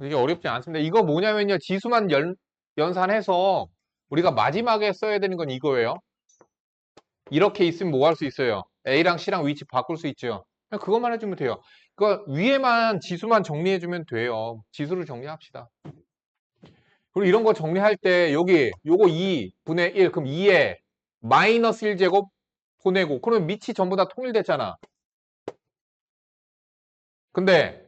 이게 어렵지 않습니다. 이거 뭐냐면요. 지수만 연산해서 우리가 마지막에 써야 되는 건 이거예요. 이렇게 있으면 뭐 할 수 있어요? A랑 C랑 위치 바꿀 수 있죠. 그냥 그것만 해주면 돼요. 그 위에만 지수만 정리해주면 돼요. 지수를 정리합시다. 그리고 이런 거 정리할 때 여기 요거 2분의 1 그럼 2에 마이너스 1제곱 보내고 그러면 밑이 전부 다 통일됐잖아. 근데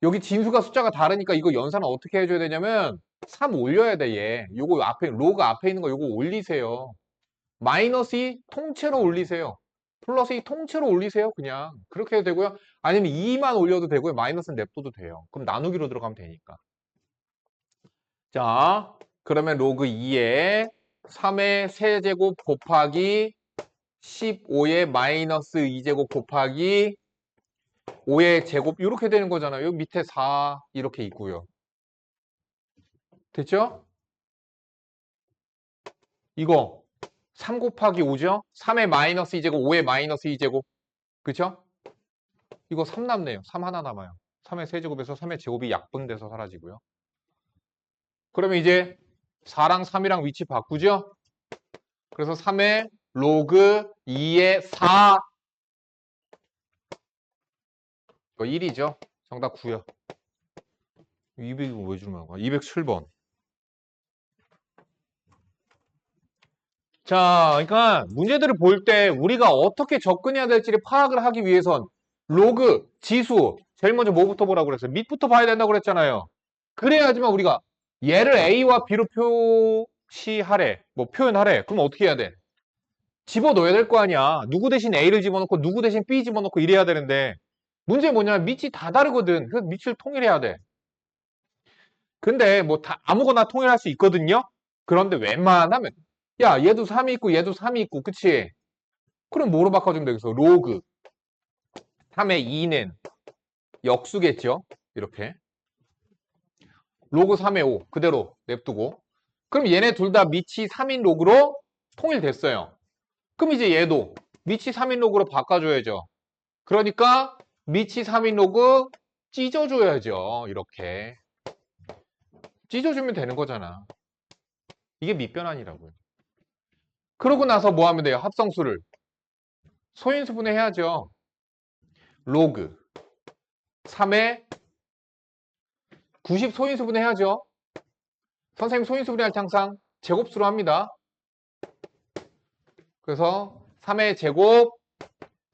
여기 진수가 숫자가 다르니까 이거 연산을 어떻게 해줘야 되냐면 3 올려야 돼 얘. 요거 앞에 로그 앞에 있는 거 요거 올리세요. 마이너스 2 통째로 올리세요. 플러스 2 통째로 올리세요. 그냥 그렇게 해도 되고요. 아니면 2만 올려도 되고요. 마이너스는 냅둬도 돼요. 그럼 나누기로 들어가면 되니까. 자, 그러면 로그 2에 3의 세제곱 곱하기 15의 마이너스 2제곱 곱하기 5의 제곱 이렇게 되는 거잖아요. 여기 밑에 4 이렇게 있고요. 됐죠? 이거 3 곱하기 5죠? 3의 마이너스 2제곱 5의 마이너스 2제곱 그쵸? 이거 3 남네요. 3 하나 남아요. 3의 세제곱에서 3의 제곱이 약분돼서 사라지고요. 그러면 이제 4랑 3이랑 위치 바꾸죠? 그래서 3의 로그 2의 4 이거 1이죠? 정답 9요. 200이고 왜 주는 거야? 207번. 자, 그러니까 문제들을 볼 때 우리가 어떻게 접근해야 될지를 파악을 하기 위해선 로그, 지수, 제일 먼저 뭐부터 보라고 그랬어요? 밑부터 봐야 된다고 그랬잖아요. 그래야지만 우리가 얘를 A와 B로 표시하래, 뭐 표현하래. 그럼 어떻게 해야 돼? 집어넣어야 될 거 아니야. 누구 대신 A를 집어넣고 누구 대신 B 집어넣고 이래야 되는데 문제 뭐냐면 밑이 다 다르거든. 그래서 밑을 통일해야 돼. 근데 뭐 다 아무거나 통일할 수 있거든요. 그런데 웬만하면 야 얘도 3이 있고 얘도 3이 있고 그치? 그럼 뭐로 바꿔주면 되겠어? 로그 3의 2는 역수겠죠? 이렇게 로그 3의 5 그대로 냅두고 그럼 얘네 둘 다 밑이 3인 로그로 통일됐어요. 그럼 이제 얘도 밑이 3인 로그로 바꿔줘야죠. 그러니까 밑이 3인 로그 찢어줘야죠. 이렇게 찢어주면 되는 거잖아. 이게 밑변환이라고요. 그러고 나서 뭐 하면 돼요? 합성수를 소인수분해 해야죠. 로그 3에 90 소인수분해 해야죠. 선생님 소인수분해 할 때 항상 제곱수로 합니다. 그래서 3의 제곱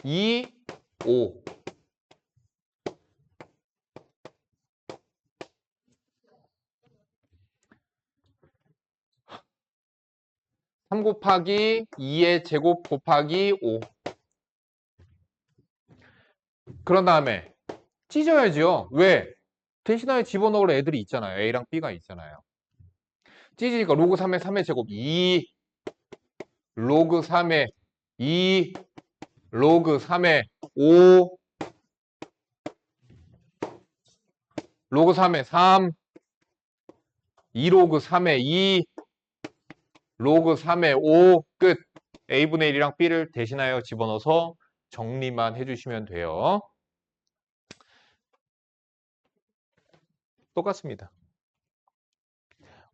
2, 5 3 곱하기 2의 제곱 곱하기 5 그런 다음에 찢어야죠. 왜? 대신하에 집어넣을 애들이 있잖아요. A랑 B가 있잖아요. 찢으니까 로그 3의 3의 제곱 2 로그 3의 2 로그 3의 5 로그 3의 3 2로그 3의 2 로그 3의 5 끝. A분의 1이랑 B를 대신하여 집어넣어서 정리만 해주시면 돼요. 똑같습니다.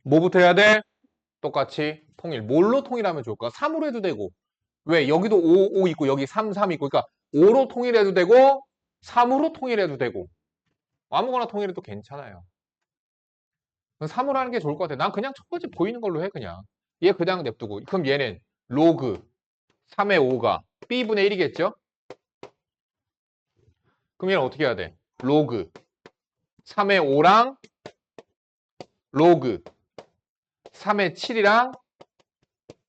뭐부터 해야 돼? 똑같이 통일. 뭘로 통일하면 좋을까? 3으로 해도 되고. 왜? 여기도 5, 5 있고 여기 3, 3 있고. 그러니까 5로 통일해도 되고 3으로 통일해도 되고. 아무거나 통일해도 괜찮아요. 3으로 하는 게 좋을 것 같아. 난 그냥 첫 번째 보이는 걸로 해 그냥. 얘 그냥 냅두고. 그럼 얘는 로그 3의 5가 B분의 1이겠죠? 그럼 얘는 어떻게 해야 돼? 로그 3의 5랑 로그 3의 7이랑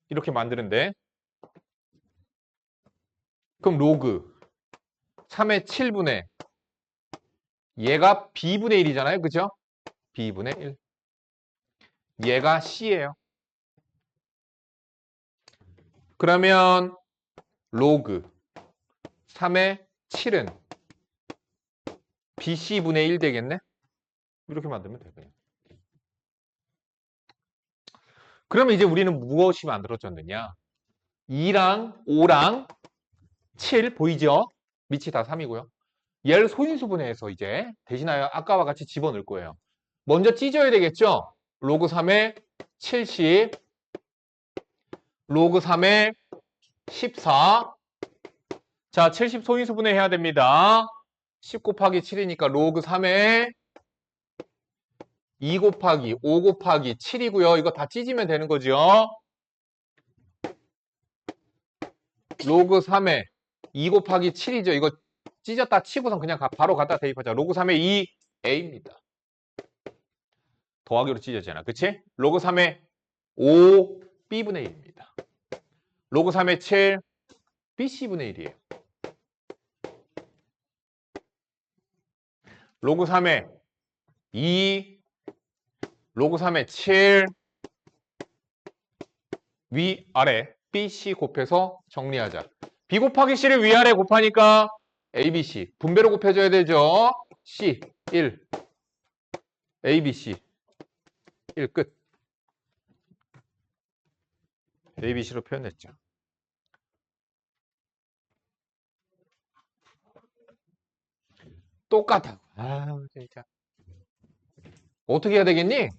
이렇게 만드는데 그럼 로그 3의 7분의 얘가 B분의 1이잖아요. 그죠? B분의 1 얘가 C예요. 그러면 로그 3의 7은 BC분의 1 되겠네? 이렇게 만들면 되거든요. 그러면 이제 우리는 무엇이 만들어졌느냐? 2랑 5랑 7 보이죠? 밑이 다 3이고요. 얘를 소인수분해해서 이제 대신하여 아까와 같이 집어넣을 거예요. 먼저 찢어야 되겠죠? 로그 3의 70, 로그 3의 14. 자, 70 소인수분해 해야 됩니다. 10 곱하기 7이니까 로그 3의 2 곱하기 5 곱하기 7이고요. 이거 다 찢으면 되는 거죠. 로그 3의 2 곱하기 7이죠. 이거 찢었다 치고선 그냥 바로 갖다 대입하자. 로그 3의 2a입니다. 더하기로 찢어지잖아. 그치? 로그 3의 5 b분의 1입니다. 로그 3의 7 bc분의 1이에요. 로그 3의 2 로그 3의 7 위아래 bc 곱해서 정리하자. b 곱하기 c를 위아래 곱하니까 abc 분배로 곱해줘야 되죠. c 1 abc 1 끝. abc로 표현했죠. 똑같아. 아, 진짜. 어떻게 해야 되겠니?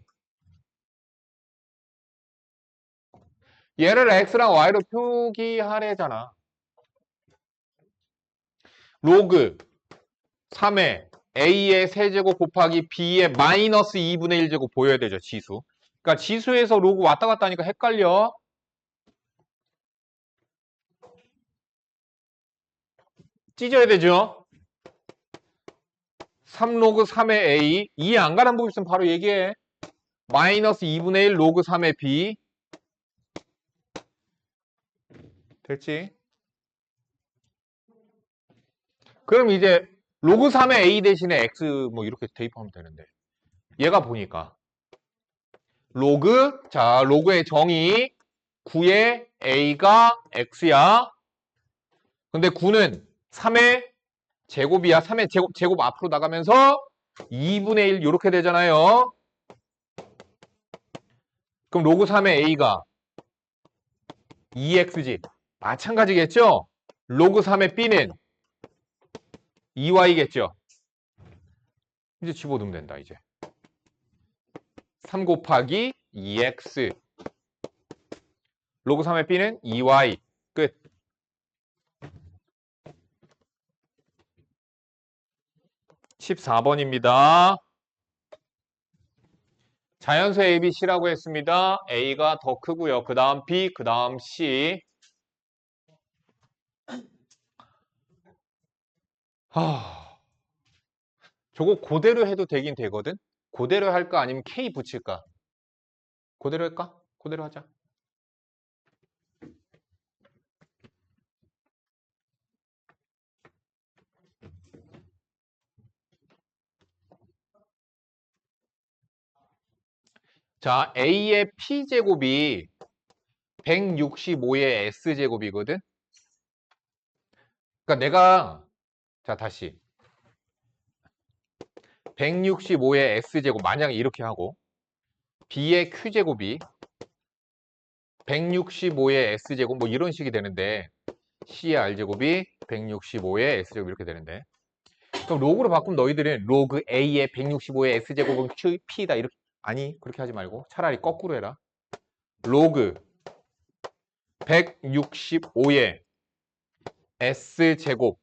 얘를 x랑 y로 표기하래잖아. 로그 3의 a의 세제곱 곱하기 b의 마이너스 2분의 1제곱 보여야 되죠. 지수. 그러니까 지수에서 로그 왔다 갔다 하니까 헷갈려. 찢어야 되죠. 3로그 3의 a 이해 안 가는 부분 있으면 바로 얘기해. 마이너스 2분의 1 로그 3의 b 됐지? 그럼 이제 로그 3의 a 대신에 x 뭐 이렇게 대입하면 되는데 얘가 보니까 로그 자 로그의 정의 9의 a가 x야. 근데 9는 3의 제곱이야. 3의 제곱 앞으로 나가면서 2분의 1 이렇게 되잖아요. 그럼 로그 3의 a가 2x지. 마찬가지겠죠? 로그 3의 b는 2y겠죠? 이제 집어넣으면 된다, 이제. 3 곱하기 2x. 로그 3의 b는 2y. 끝. (14번입니다) 자연수 A, B, C라고 했습니다. A가 더 크고요. 그 다음 B, 그 다음 C. 저거 그대로 해도 되긴 되거든? 그대로 할까? 아니면 K 붙일까? 그대로 할까? 그대로 하자. 자, A의 P제곱이 165의 S제곱이거든? 그러니까 내가, 자, 다시. 165의 S제곱, 만약에 이렇게 하고, B의 Q제곱이 165의 S제곱, 뭐 이런 식이 되는데, C의 R제곱이 165의 S제곱 이렇게 되는데, 그럼 로그로 바꾸면 너희들은 로그 A의 165의 S제곱은 P다. 이렇게, 아니, 그렇게 하지 말고, 차라리 거꾸로 해라. 로그 165의 S제곱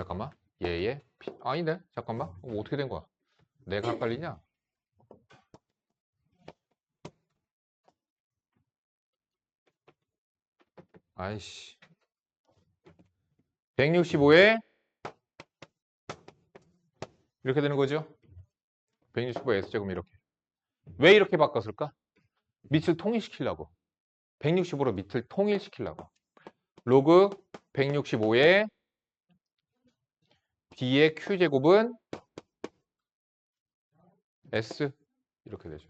잠깐만 얘의 P 아니네 잠깐만 어떻게 된 거야 내가 헷갈리냐 아이씨 165에 이렇게 되는 거죠 165 S제곱 이렇게 왜 이렇게 바꿨을까 밑을 통일시키려고 165로 밑을 통일시키려고 로그 165에 B의 Q제곱은 S 이렇게 되죠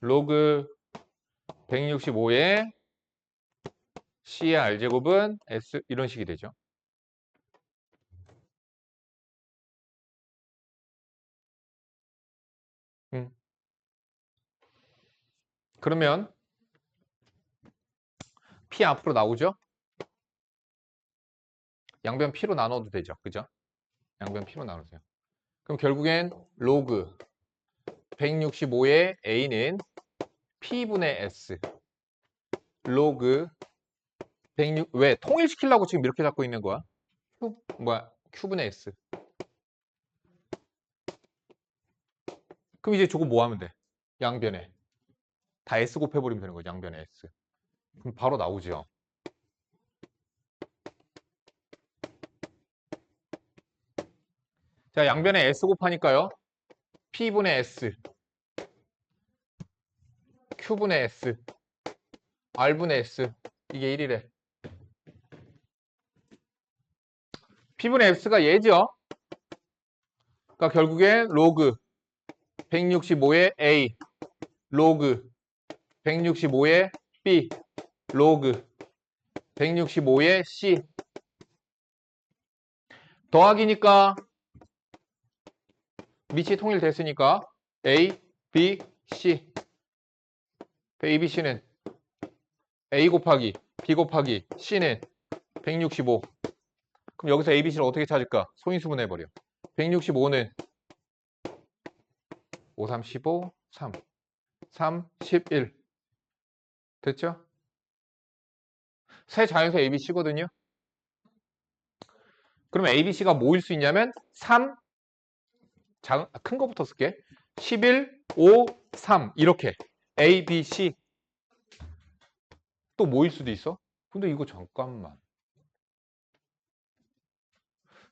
로그 165에 C의 R제곱은 S 이런 식이 되죠 그러면 P 앞으로 나오죠? 양변 P로 나눠도 되죠. 그죠? 양변 P로 나누세요. 그럼 결국엔 로그 165의 A는 P분의 S 로그 106 왜? 통일시키려고 지금 이렇게 잡고 있는 거야? Q분의 S. 그럼 이제 저거 뭐 하면 돼? 양변에 다 S 곱해버리면 되는 거죠. 양변에 S. 그럼 바로 나오죠. 자, 양변에 S 곱하니까요. P분의 S, Q분의 S, R분의 S. 이게 1이래. P분의 S가 얘죠. 그러니까 결국엔 로그 165의 A, 로그 165의 B, 로그 165의 C. 더하기니까 밑이 통일됐으니까 A, B, C. A, B, C는 A 곱하기 B 곱하기 C는 165. 그럼 여기서 A, B, C를 어떻게 찾을까? 소인수분해버려. 165는 5, 3, 15, 3. 3, 11. 됐죠? 세 자연수 ABC거든요. 그러면 ABC가 뭐일 수 있냐면 3, 큰 거부터 쓸게. 11, 5, 3 이렇게 A, B, C. 또 뭐일 수도 있어? 근데 이거 잠깐만.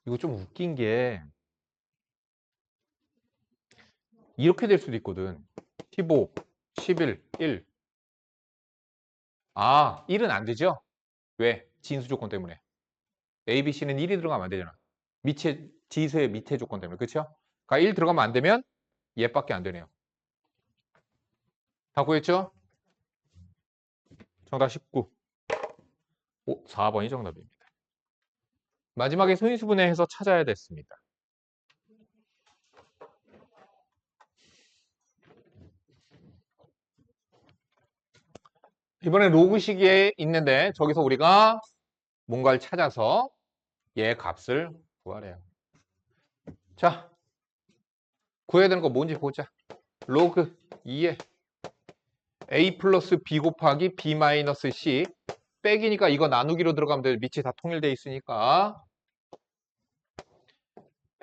이거 좀 웃긴 게 이렇게 될 수도 있거든. 15, 11, 1. 아, 1은 안 되죠? 왜? 진수 조건 때문에. A, B, C는 1이 들어가면 안 되잖아. 지수의 밑에 조건 때문에. 그쵸? 그러니까 1 들어가면 안 되면 얘밖에 안 되네요. 다 구했죠? 정답 19. 4번이 정답입니다. 마지막에 소인수분해해서 찾아야 됐습니다. 이번에 로그식에 있는데 저기서 우리가 뭔가를 찾아서 얘 값을 구하래요. 자, 구해야 되는 거 뭔지 보자. 로그 2에 A 플러스 B 곱하기 B 마이너스 C 빼기니까 이거 나누기로 들어가면 돼. 밑이 다 통일돼 있으니까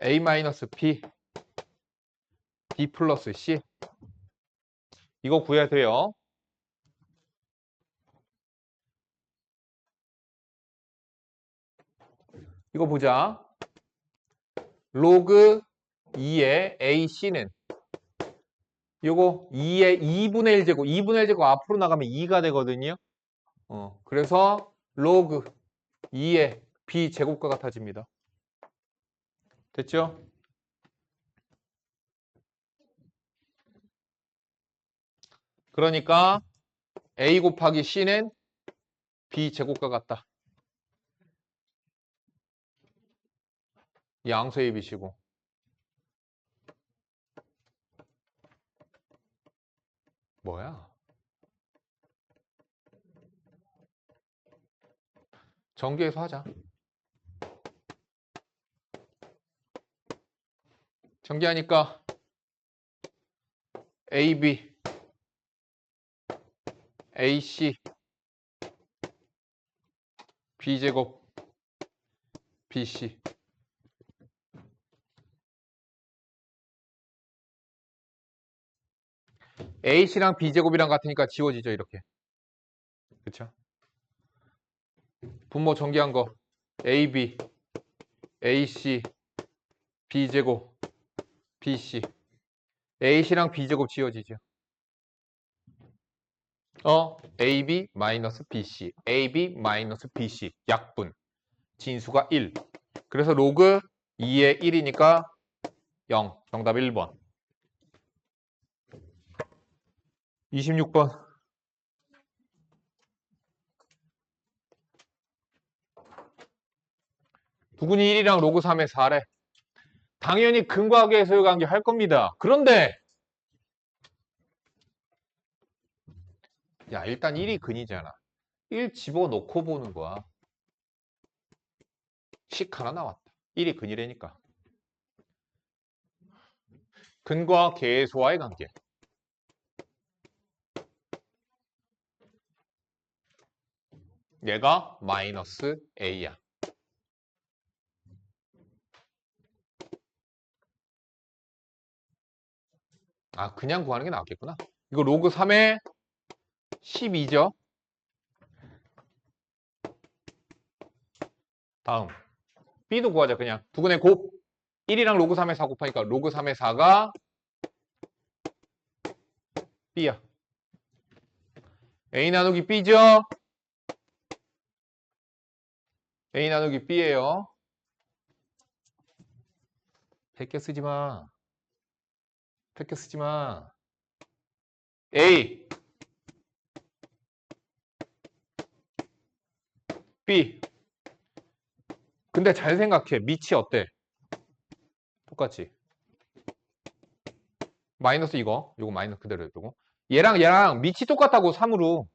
A 마이너스 B B 플러스 C 이거 구해야 돼요. 이거 보자. 로그 2의 AC는 요거 2의 2분의 1제곱 2분의 1제곱 앞으로 나가면 2가 되거든요. 그래서 로그 2의 B제곱과 같아집니다. 됐죠? 그러니까 A 곱하기 C는 B제곱과 같다. 양수 ABC고. 뭐야? 전개해서 하자. 전개하니까 AB, AC, B제곱, BC. AC랑 B제곱이랑 같으니까 지워지죠, 이렇게. 그쵸? 분모 전개한 거 AB, AC, B제곱, BC. AC랑 B제곱 지워지죠. AB 마이너스 BC, AB 마이너스 BC, 약분. 진수가 1. 그래서 로그 2의 1이니까 0. 정답 1번. 26번. 두근이 1이랑 로그 3의 4래. 당연히 근과계의 소유관계 할 겁니다. 그런데 야, 일단 1이 근이잖아. 1 집어넣고 보는 거야. 식 하나 나왔다. 1이 근이라니까. 근과 계수와의 관계. 얘가 마이너스 a야. 아, 그냥 구하는 게 낫겠구나. 이거 로그 3에 12죠. 다음 b도 구하자. 그냥 두근의 곱. 1이랑 로그 3의 4 곱하니까 로그 3의 4가 b야. a 나누기 b죠. a 나누기 b예요. 100개 쓰지 마. 100개 쓰지 마. a b. 근데 잘 생각해. 밑이 어때? 똑같지. 마이너스 이거. 요거 마이너스 그대로 해두고. 얘랑 밑이 똑같다고 3으로.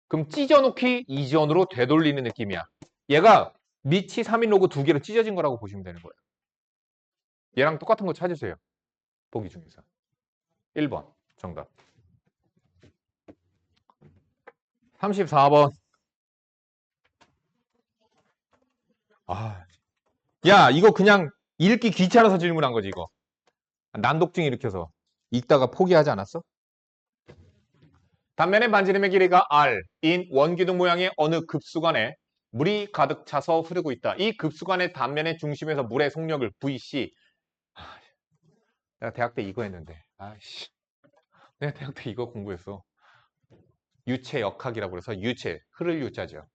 그럼 찢어놓기 이전으로 되돌리는 느낌이야. 얘가 밑이 3인 로그 두 개로 찢어진 거라고 보시면 되는 거예요. 얘랑 똑같은 거 찾으세요. 보기 중에서. 1번 정답. 34번. 아, 야, 이거 그냥 읽기 귀찮아서 질문한 거지, 이거. 난독증 일으켜서. 읽다가 포기하지 않았어? 단면의 반지름의 길이가 r인 원기둥 모양의 어느 급수관에 물이 가득 차서 흐르고 있다. 이 급수관의 단면의 중심에서 물의 속력을 VC. 내가 대학 때 이거 했는데. 아이씨. 내가 대학 때 이거 공부했어. 유체 역학이라고 그래서 유체, 흐를 유자죠.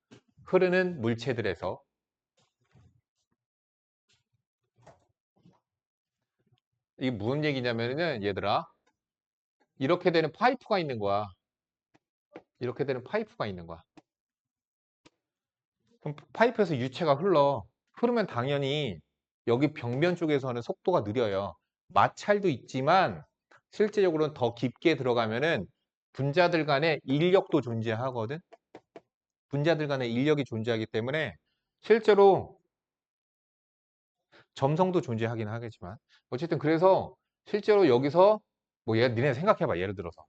흐르는 물체들에서 이게 무슨 얘기냐면은 얘들아 이렇게 되는 파이프가 있는 거야. 이렇게 되는 파이프가 있는 거야. 그럼 파이프에서 유체가 흘러. 흐르면 당연히 여기 벽면 쪽에서는 속도가 느려요. 마찰도 있지만 실제적으로는 더 깊게 들어가면은 분자들 간의 인력도 존재하거든. 분자들 간의 인력이 존재하기 때문에 실제로 점성도 존재하긴 하겠지만 어쨌든 그래서 실제로 여기서 뭐 니네 생각해봐. 예를 들어서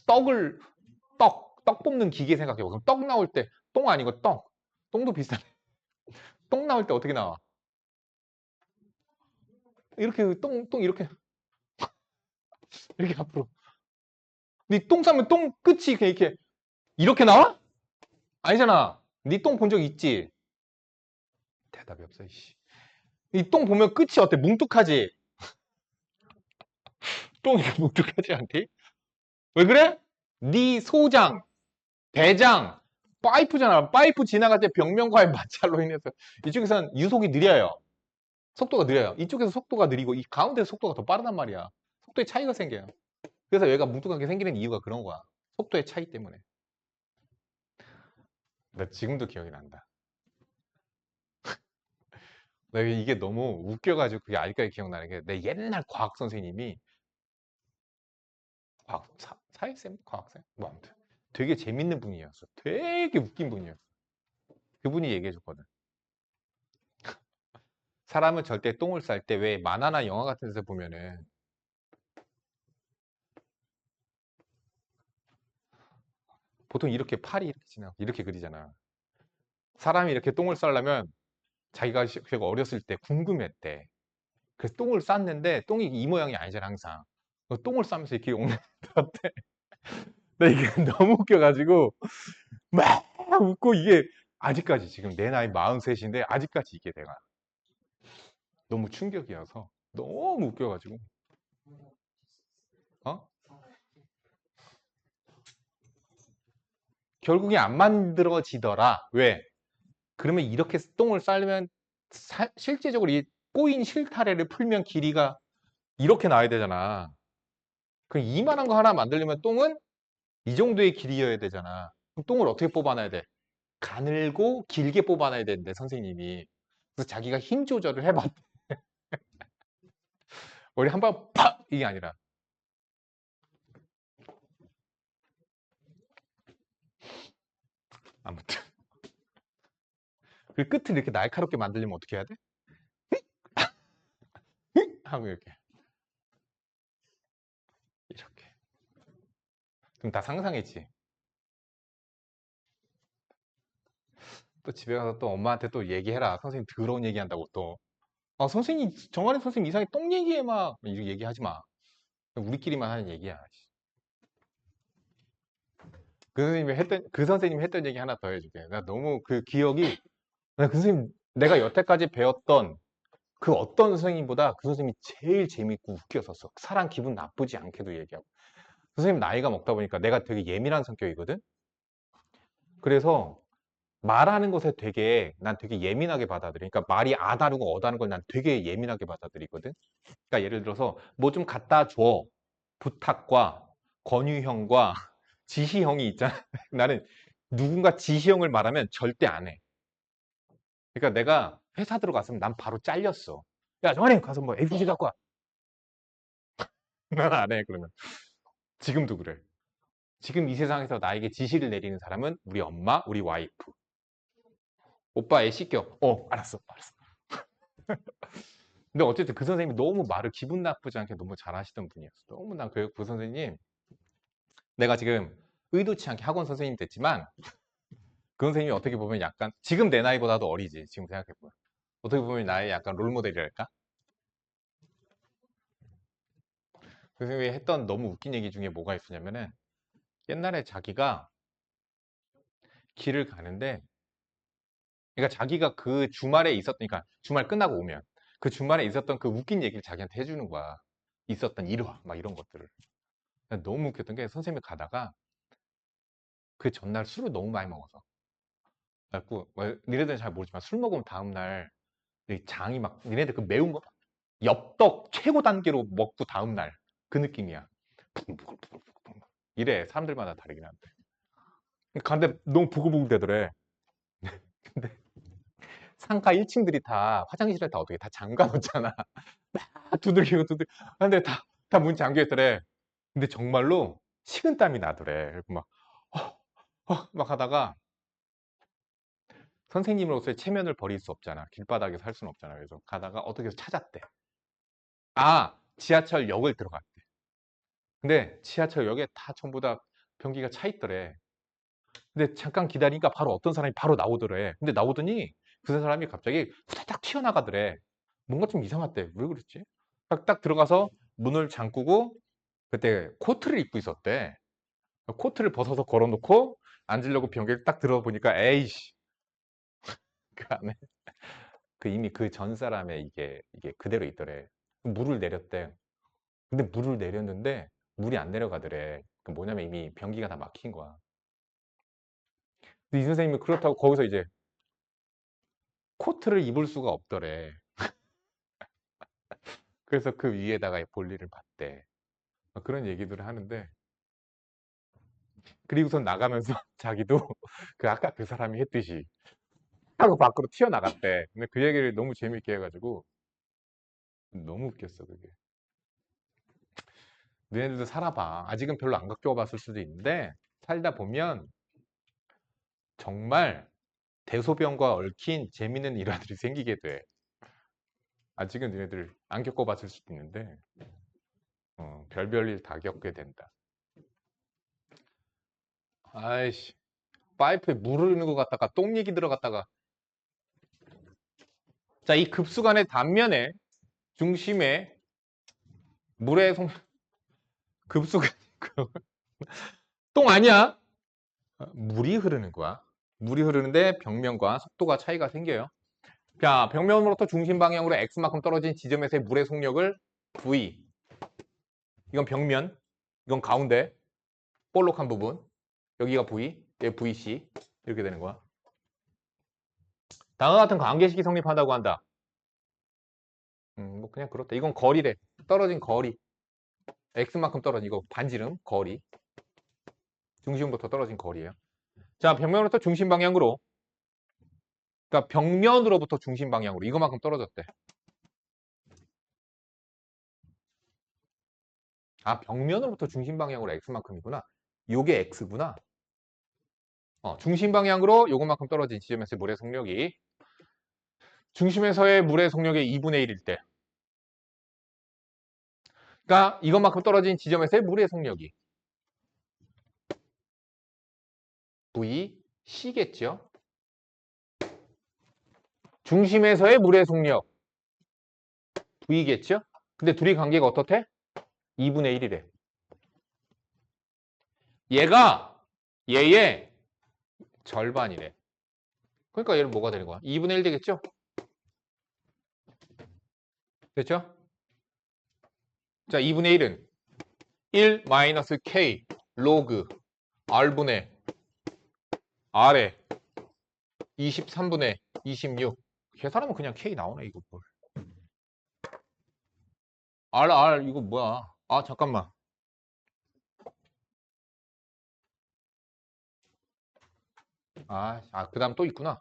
떡을 떡 뽑는 기계 생각해봐. 그럼 떡 나올 때 똥 아니고 떡. 똥도 비슷하네. 똥 나올 때 어떻게 나와? 이렇게 똥 이렇게 앞으로. 니 똥 싸면 똥 끝이 이렇게 나와? 아니잖아. 니 똥 본 적 있지? 대답이 없어. 이씨. 니 똥 보면 끝이 어때? 뭉툭하지? 똥이 뭉툭하지 않대? 왜 그래? 니 소장, 대장, 파이프잖아. 파이프 지나갈 때 벽면과의 마찰로 인해서 이쪽에서는 유속이 느려요. 속도가 느려요. 이쪽에서 속도가 느리고 이 가운데 속도가 더 빠르단 말이야. 속도의 차이가 생겨요. 그래서 얘가 뭉툭하게 생기는 이유가 그런 거야. 속도의 차이 때문에. 나 지금도 기억이 난다. 내가 이게 너무 웃겨가지고 그게 아직까지 기억나는 게 내 옛날 과학 선생님이 사회쌤? 과학쌤? 뭐 아무튼 되게 재밌는 분이었어. 되게 웃긴 분이었어. 그분이 얘기해 줬거든. 사람은 절대 똥을 쌀 때 왜 만화나 영화 같은 데서 보면은 보통 이렇게 팔이 이렇게 지나고 이렇게 그리잖아. 사람이 이렇게 똥을 싸려면 자기가 어렸을 때 궁금했대. 그래서 똥을 쌌는데 똥이 이 모양이 아니잖아 항상. 똥을 싸면서 이렇게 옥내들었대. 근데 이게 너무 웃겨가지고 막 웃고 이게 아직까지 지금 내 나이 43인데 아직까지 이게 내가 너무 충격이어서 너무 웃겨가지고 어? 결국에 안 만들어지더라. 왜? 그러면 이렇게 똥을 싸려면 실제적으로 이 꼬인 실타래를 풀면 길이가 이렇게 나와야 되잖아. 그럼 이만한 거 하나 만들려면 똥은 이 정도의 길이여야 되잖아. 그럼 똥을 어떻게 뽑아놔야 돼? 가늘고 길게 뽑아놔야 되는데 선생님이. 그래서 자기가 힘 조절을 해봤대. 머리 한 번 팍! 이게 아니라 아무튼 그 끝을 이렇게 날카롭게 만들려면 어떻게 해야 돼? 하고 이렇게. 그럼 다 상상했지. 또 집에 가서 또 엄마한테 또 얘기해라. 선생님 더러운 얘기한다고 또. 아, 선생님, 정한이 선생님 이상하게 똥 얘기해 막. 이렇게 얘기하지 마. 우리끼리만 하는 얘기야. 그 선생님이 했던 얘기 하나 더 해줄게. 나 너무 그 기억이, 그 선생님, 내가 여태까지 배웠던 그 어떤 선생님보다 그 선생님이 제일 재밌고 웃겼었어. 사람 기분 나쁘지 않게도 얘기하고. 선생님 나이가 먹다 보니까 내가 되게 예민한 성격이거든? 그래서 말하는 것에 난 되게 예민하게 받아들여. 그러니까 말이 아다르고 어다른 걸 난 되게 예민하게 받아들이거든? 그러니까 예를 들어서 뭐 좀 갖다 줘. 부탁과 권유형과 지시형이 있잖아. 나는 누군가 지시형을 말하면 절대 안 해. 그러니까 내가 회사 들어갔으면 난 바로 잘렸어. 야, 정환이 가서 뭐 ABC 갖고 와. 난 안 해, 그러면. 지금도 그래. 지금 이 세상에서 나에게 지시를 내리는 사람은 우리 엄마, 우리 와이프. 오빠 애 씻겨. 알았어, 알았어. 근데 어쨌든 그 선생님이 너무 말을 기분 나쁘지 않게 너무 잘하시던 분이었어. 너무 난 그 선생님, 내가 지금 의도치 않게 학원 선생님 됐지만, 그 선생님이 어떻게 보면 약간, 지금 내 나이보다도 어리지, 지금 생각해보면. 어떻게 보면 나의 약간 롤모델이랄까? 그 선생님이 했던 너무 웃긴 얘기 중에 뭐가 있었냐면은, 옛날에 자기가 길을 가는데, 그러니까 자기가 그 주말에 있었으니까 주말 끝나고 오면 그 주말에 있었던 그 웃긴 얘기를 자기한테 해주는 거야. 있었던 일화 막 이런 것들을. 너무 웃겼던 게 선생님이 가다가 그 전날 술을 너무 많이 먹어서 그래갖고 니네들은 잘 모르지만 술 먹으면 다음날 장이 막 니네들 그 매운 거 엽떡 최고 단계로 먹고 다음날 그 느낌이야. 이래 사람들마다 다르긴 한데. 근데 너무 부글부글 되더래. 근데 상가 1층들이 다 화장실에 다 어떻게 다 잠가 놓잖아. 두들기고 두들기고 근데 다 문 잠겨 있더래. 근데 정말로 식은땀이 나더래. 그래서 막 하다가 선생님으로서의 체면을 버릴 수 없잖아. 길바닥에서 할 수는 없잖아. 그래서 가다가 어떻게 해서 찾았대. 지하철역을 들어갔대. 근데 지하철역에 다 전부 다 변기가 차 있더래. 근데 잠깐 기다리니까 바로 어떤 사람이 바로 나오더래. 근데 나오더니 그 사람이 갑자기 후다닥 튀어나가더래. 뭔가 좀 이상했대. 왜 그랬지? 딱 들어가서 문을 잠그고 그때 코트를 입고 있었대. 코트를 벗어서 걸어놓고 앉으려고 변기를 딱 들어보니까 에이씨 그 안에 이미 그 전 사람의 이게 그대로 있더래. 물을 내렸대. 근데 물을 내렸는데 물이 안 내려가더래. 그 뭐냐면 이미 변기가 다 막힌 거야. 근데 이 선생님이 그렇다고 거기서 이제 코트를 입을 수가 없더래. 그래서 그 위에다가 볼일을 봤대. 그런 얘기들을 하는데 그리고선 나가면서 자기도 아까 그 사람이 했듯이 하고 밖으로 튀어나갔대. 근데 그 얘기를 너무 재밌게 해가지고 너무 웃겼어 그게. 너네들도 살아봐. 아직은 별로 안 겪어봤을 수도 있는데 살다 보면 정말 대소변과 얽힌 재밌는 일화들이 생기게 돼. 아직은 너네들 안 겪어봤을 수도 있는데 별별 일 다 겪게 된다. 아이씨, 파이프에 물 흐르는 것 같다가 똥 얘기 들어갔다가 자, 이 급수관의 단면에 중심에 물의 급수관 똥 아니야? 물이 흐르는 거야. 물이 흐르는데 벽면과 속도가 차이가 생겨요. 자, 벽면으로부터 중심 방향으로 x만큼 떨어진 지점에서의 물의 속력을 V. 이건 벽면, 이건 가운데 볼록한 부분. 여기가 V, 여기 VC 이렇게 되는 거야. 다음과 같은 관계식이 성립한다고 한다. 뭐 그냥 그렇다. 이건 거리래. 떨어진 거리. x만큼 떨어진 이거 반지름 거리. 중심부터 떨어진 거리예요. 자, 벽면으로부터 중심 방향으로. 그러니까 벽면으로부터 중심 방향으로 이거만큼 떨어졌대. 벽면으로부터 중심 방향으로 x만큼이구나. 요게 x구나. 중심 방향으로 요것만큼 떨어진 지점에서의 물의 속력이 중심에서의 물의 속력의 2분의 1일 때, 그러니까 이것만큼 떨어진 지점에서의 물의 속력이 VC겠죠. 중심에서의 물의 속력 V겠죠. 근데 둘이 관계가 어떻대? 2분의 1이래. 얘가 얘의 절반이래. 그러니까 얘는 뭐가 되는 거야? 2분의 1 되겠죠? 됐죠? 자, 2분의 1은 1 마이너스 K 로그 R분의 R에 23분의 26. 계산하면 그냥 K 나오네, 이거 뭘. R, 이거 뭐야? 아, 잠깐만. 그 다음 또 있구나.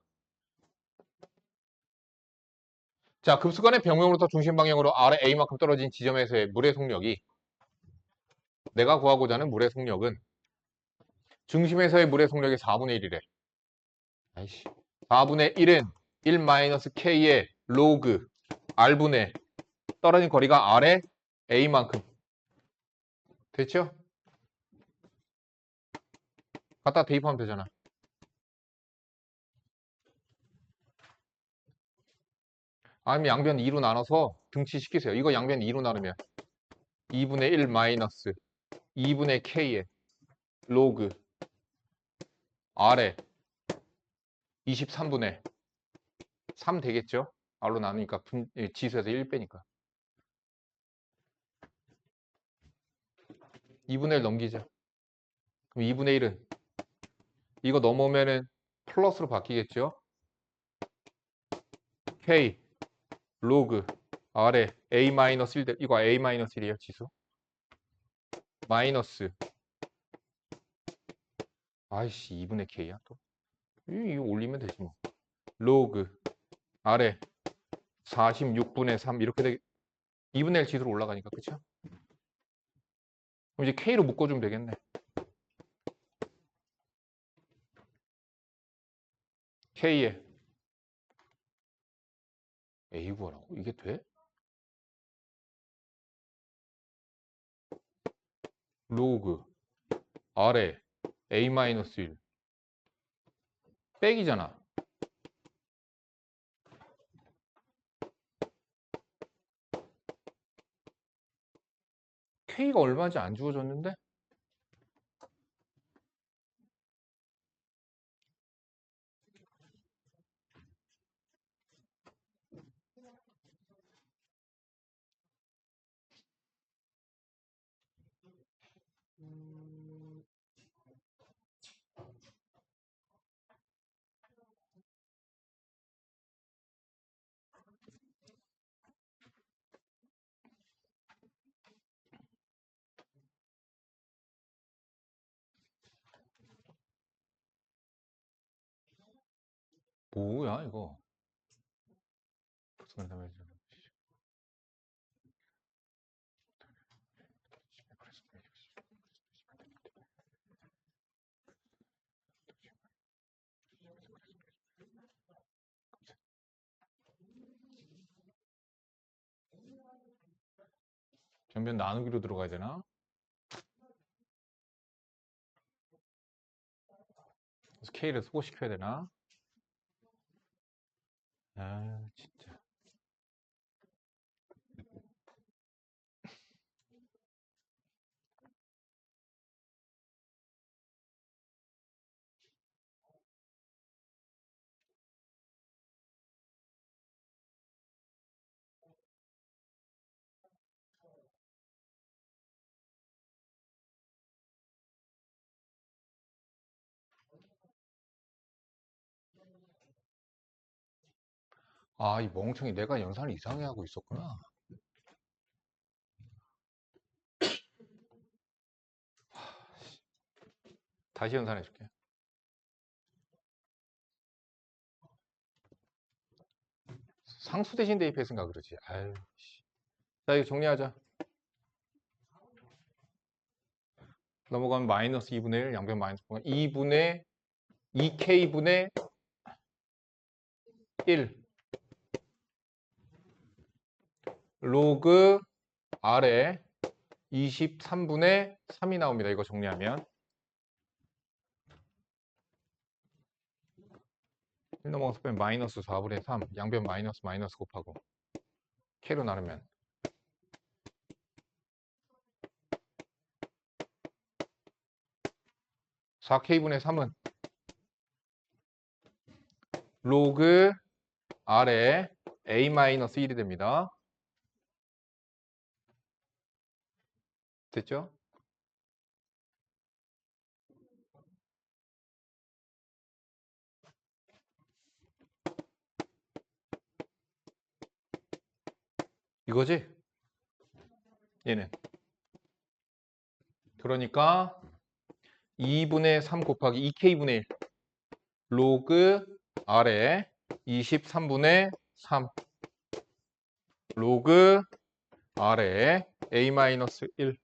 자, 급수간의 병명으로부터 중심 방향으로 R의 A만큼 떨어진 지점에서의 물의 속력이, 내가 구하고자 하는 물의 속력은 중심에서의 물의 속력이 4분의 1이래. 아이씨. 4분의 1은 1 마이너스 K의 로그 R분의 떨어진 거리가 R의 A만큼. 됐죠? 갖다 대입하면 되잖아. 아니면 양변 2로 나눠서 등치시키세요. 이거 양변 2로 나누면 2분의 1 마이너스 2분의 K의 로그 R에 23분의 3 되겠죠? R로 나누니까 지수에서 1 빼니까 2분의 1 넘기자. 그럼 2분의 1은 이거 넘어오면은 플러스로 바뀌겠죠? K 로그 R에 A-1 이거 A-1이에요 지수. 마이너스 아이씨 2분의 K야 또. 이거 올리면 되지 뭐. 로그 R에 46분의 3 이렇게 되게 2분의 1 지수로 올라가니까 그쵸? 그럼 이제 K로 묶어주면 되겠네. K에 A 구하라고? 이게 돼? 로그 R에 A-1 빼기잖아. K가 얼마인지 안 주어졌는데? 뭐야 이거? 전변 나누기로 들어가야 되나? 그래서 K를 소거시켜야 되나? 진짜. 이 멍청이 내가 연산을 이상하게 하고 있었구나. 다시 연산해 줄게. 상수 대신 대입했으니까 그러지. 아유. 자, 이거 정리하자. 넘어가면 마이너스 2분의 1, 양변 마이너스 2분의 2k분의 1 로그 R에 23분의 3이 나옵니다. 이거 정리하면 1 넘어가서 빼면 마이너스 4분의 3 양변 마이너스 마이너스 곱하고 K로 나누면 4K분의 3은 로그 R에 A-1이 됩니다. 됐죠? 이거지? 얘는. 그러니까 2분의 3 곱하기 2K분의 1 로그 R에 23분의 3 로그 R에 A-1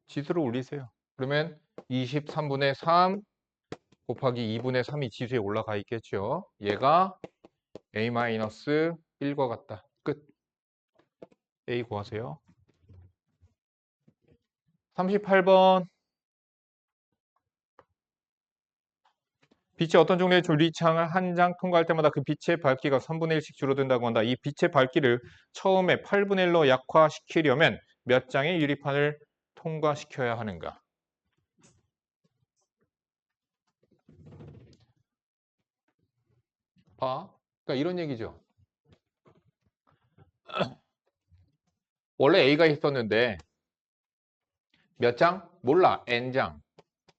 지수를 올리세요. 그러면 23분의 3 곱하기 2분의 3이 지수에 올라가 있겠죠. 얘가 A-1과 같다. 끝. A 구하세요. 38번. 빛의 어떤 종류의 유리창을 한 장 통과할 때마다 그 빛의 밝기가 3분의 1씩 줄어든다고 한다. 이 빛의 밝기를 처음에 8분의 1로 약화시키려면 몇 장의 유리판을 통과시켜야 하는가? 그러니까 이런 얘기죠. 원래 A가 있었는데 몇 장? 몰라. N장.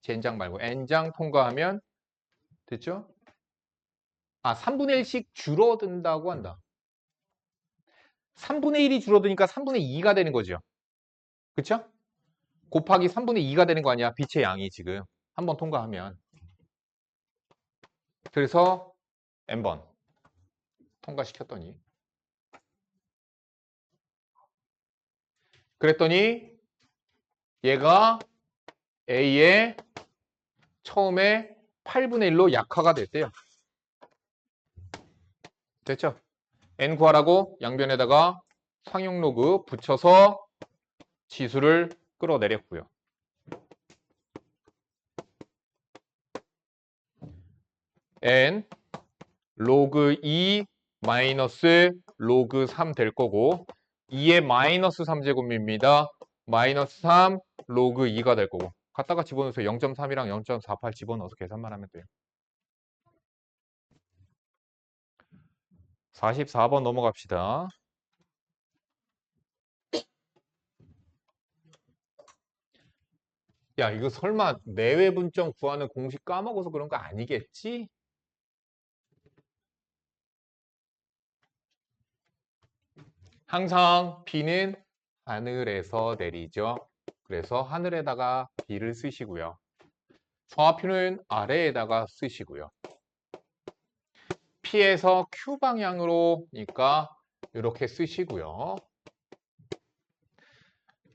N장 말고 N장 통과하면 됐죠? 3분의 1씩 줄어든다고 한다. 3분의 1이 줄어드니까 3분의 2가 되는 거죠. 그쵸? 곱하기 3분의 2가 되는 거 아니야? 빛의 양이 지금. 한번 통과하면. 그래서 N번 통과시켰더니 그랬더니 얘가 A의 처음에 8분의 1로 약화가 됐대요. 됐죠? N 구하라고 양변에다가 상용 로그 붙여서 지수를 끌어내렸고요. N 로그 2 마이너스 로그 3 될 거고 2의 마이너스 3제곱입니다. 마이너스 3 로그 2가 될 거고 갖다가 집어넣으세요. 0.3이랑 0.48 집어넣어서 계산만 하면 돼요. 44번 넘어갑시다. 야, 이거 설마 내외분점 구하는 공식 까먹어서 그런 거 아니겠지? 항상 비는 하늘에서 내리죠. 그래서 하늘에다가 비를 쓰시고요. 좌표는 아래에다가 쓰시고요. P에서 Q 방향으로니까 이렇게 쓰시고요.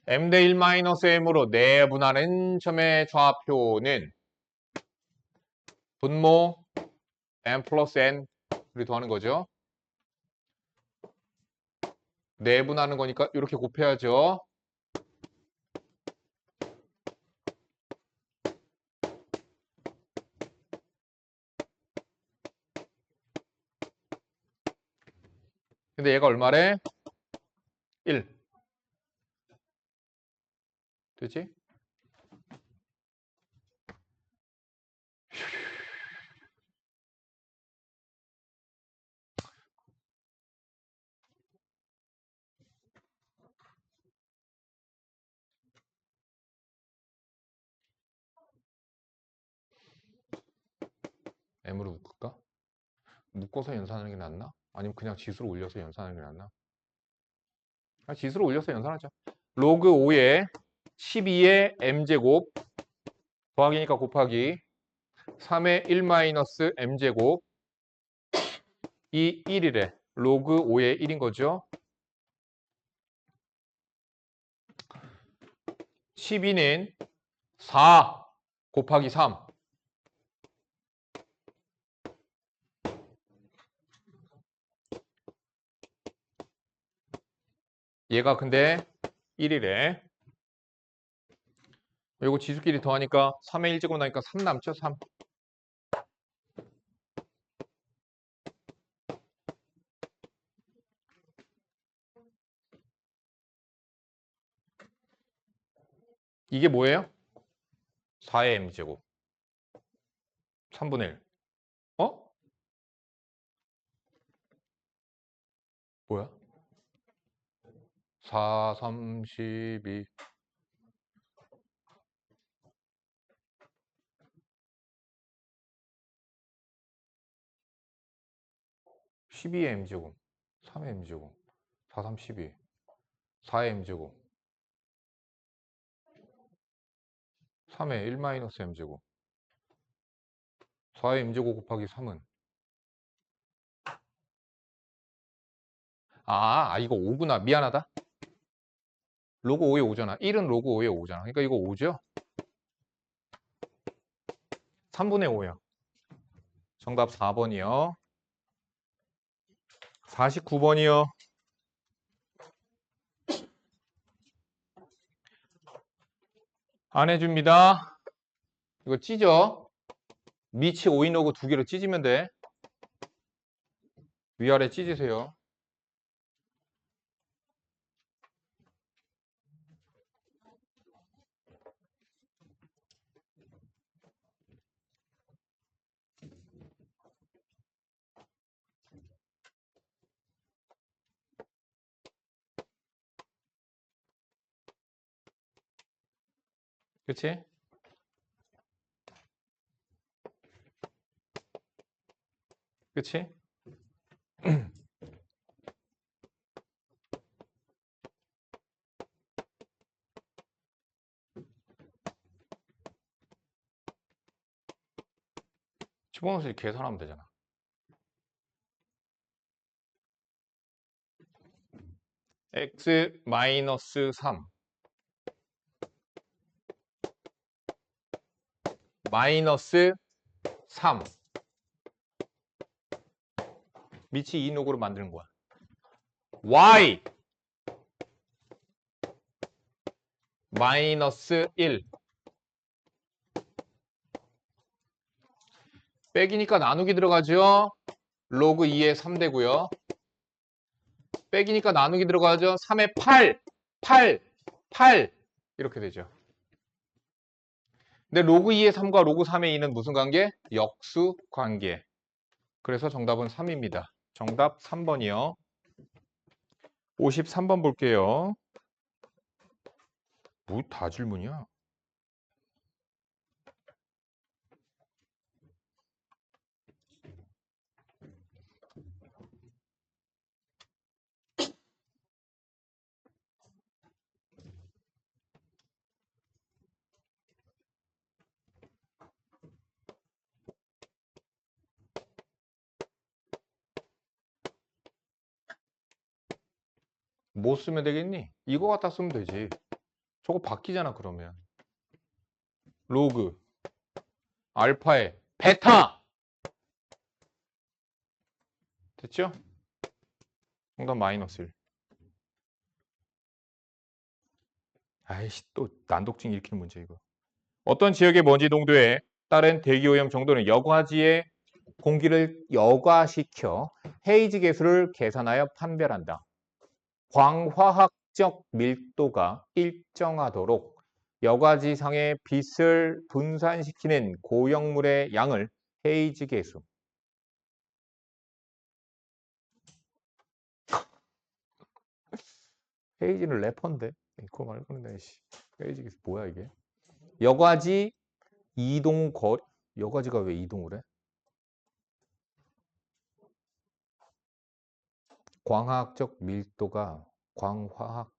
M 대 1-M으로 내분하는 점의 좌표는 분모 M 플러스 N 우리 더하는 거죠. 내분하는 거니까 이렇게 곱해야죠. 근데 얘가 얼마래? 1. 되지? M으로 묶을까? 묶어서 연산하는 게 낫나? 아니면 그냥 지수로 올려서 연산하는 게 낫나? 지수로 올려서 연산하자. 로그 5에 12의 m제곱 더하기니까 곱하기 3의 1 마이너스 m제곱 이 1이래. 로그 5의 1인 거죠. 12는 4 곱하기 3 얘가 근데 1이래. 이거 지수끼리 더하니까 3의 1제곱 나니까 3 남죠? 3. 이게 뭐예요? 4의 m제곱. 3분의 1. 어? 뭐야? 4, 3, 12. 12의 m제곱. 3의 m제곱. 4, 3, 12. 4의 m제곱. 3의 1 마이너스 m제곱. 4의 m제곱 곱하기 3은 이거 5구나. 미안하다. 로그 5에 5잖아. 1은 로그 5에 5잖아. 그러니까 이거 5죠? 3분의 5야. 정답 4번이요. 49번이요. 안 해줍니다. 이거 찢어. 미치 5인 로그 두 개로 찢으면 돼. 위아래 찢으세요. 그치? 그치? 집어넣어서 계산하면 되잖아. x 마이너스 3 마이너스 3 미치 2인 로그로 만드는 거야. y 마이너스 1 빼기니까 나누기 들어가죠. 로그 2에 3 되고요. 빼기니까 나누기 들어가죠. 3에 8 이렇게 되죠. 근데 로그 2의 3과 로그 3의 2는 무슨 관계? 역수 관계. 그래서 정답은 3입니다. 정답 3번이요. 53번 볼게요. 뭐 다 질문이야? 뭐 쓰면 되겠니? 이거 갖다 쓰면 되지. 저거 바뀌잖아 그러면. 로그 알파에 베타 됐죠? 정답 마이너스 1. 아이씨 또 난독증 일으키는 문제 이거. 어떤 지역의 먼지 농도에 따른 대기오염 정도는 여과지의 공기를 여과시켜 헤이즈 계수를 계산하여 판별한다. 광화학적 밀도가 일정하도록 여과지상의 빛을 분산시키는 고형물의 양을 헤이즈 계수. 헤이즈는 래퍼인데 그거 말고는 헤이즈 계수 뭐야 이게? 여과지 이동 거리 여과지가 왜 이동을 해? 광화학적 밀도가 광화학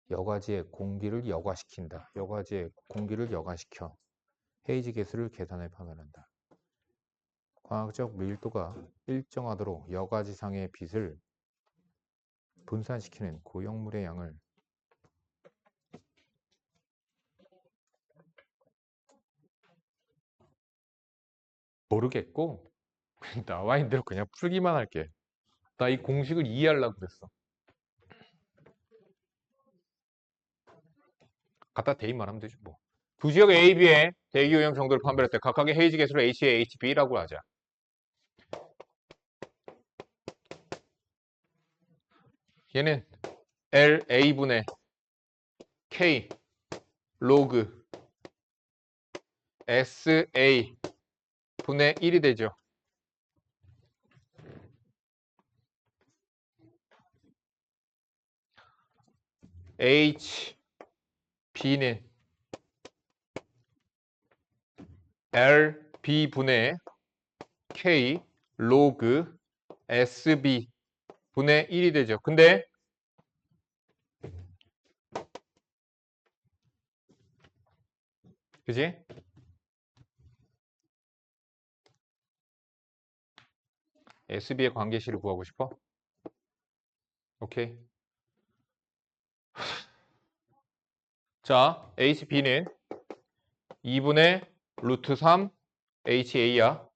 여과지의 공기를 여과시킨다. 여과지의 공기를 여과시켜 헤이즈 계수를 계산해 판별한다. 광학적 밀도가 일정하도록 여과지상의 빛을 분산시키는 고형물의 양을 모르겠고 나와 있는 대로 그냥 풀기만 할게. 나 이 공식을 이해하려고 그랬어. 갖다 대입만 하면 되죠, 뭐. 두 지역 A, B의 대기 오염 정도를 판별할 때 각각의 헤이즈 개수를 HA, HB라고 하자. 얘는 LA분의 K 로그 SA 분의 1이 되죠. HB는 LB분의 K 로그 SB 분의 1이 되죠. 근데 그지? SB의 관계식을 구하고 싶어? 오케이. 자, HB는 2분의 루트 3 HA야.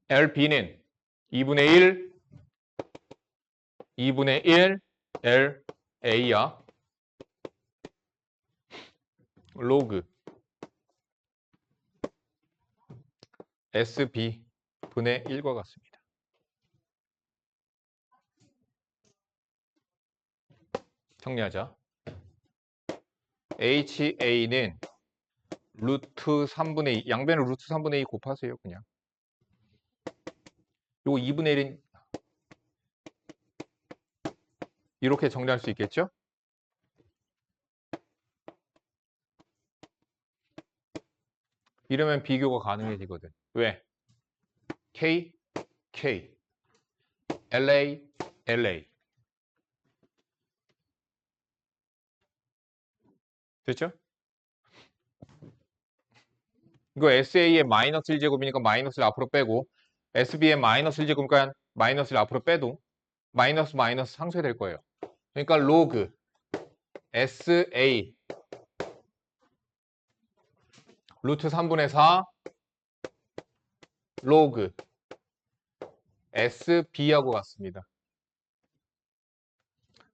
LB는 2분의 1 2분의 1 LA야. 로그 SB 분의 1과 같습니다. 정리하자. HA는 루트 3분의 2, 양변을 루트 3분의 2 곱하세요, 그냥. 요거 2분의 1은 이렇게 정리할 수 있겠죠? 이러면 비교가 가능해지거든. 왜? K, K, LA, LA. 됐죠? 이거 SA의 마이너스 1제곱이니까 마이너스를 앞으로 빼고 SB의 마이너스 1제곱이니까 마이너스를 앞으로 빼도 마이너스 마이너스 상쇄될 거예요. 그러니까 로그 SA 루트 3분의 4 로그 SB하고 같습니다.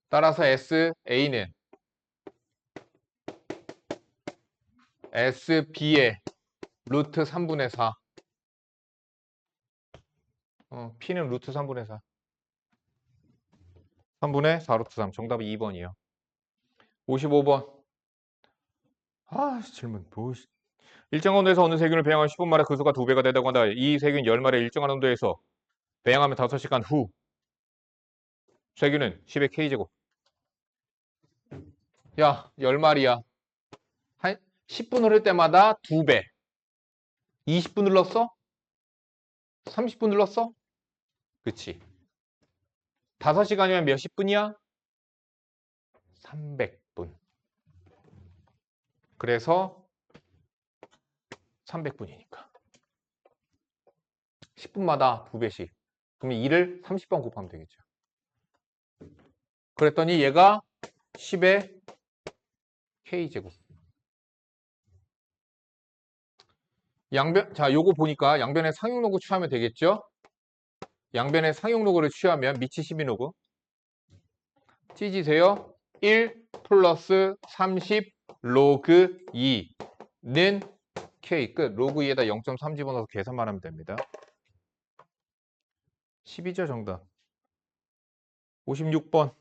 따라서 SA는 SB의 루트 3분의 4 P는 루트 3분의 4 3분의 4 루트 3 정답이 2번이에요. 55번 질문 일정 온도에서 어느 세균을 배양하면 10분 만에 그 수가 2배가 된다고 한다. 이 세균 10마리 일정한 온도에서 배양하면 5시간 후 세균은 10의 K제곱. 야, 10마리야. 한 10분 흐를 때마다 2배. 20분 눌렀어? 30분 눌렀어? 그치. 5시간이면 몇십 분이야? 300분. 그래서 300분이니까. 10분마다 2배씩. 그러면 2를 30번 곱하면 되겠죠. 그랬더니 얘가 10의 K제곱. 양변, 자, 요거 보니까 양변의 상용로그 취하면 되겠죠? 양변의 상용로그를 취하면 밑이 12로그. 찢으세요. 1 플러스 30 로그 2는 K 끝. 로그 2에다 0.3 집어넣어서 계산만 하면 됩니다. 12죠, 정답. 56번.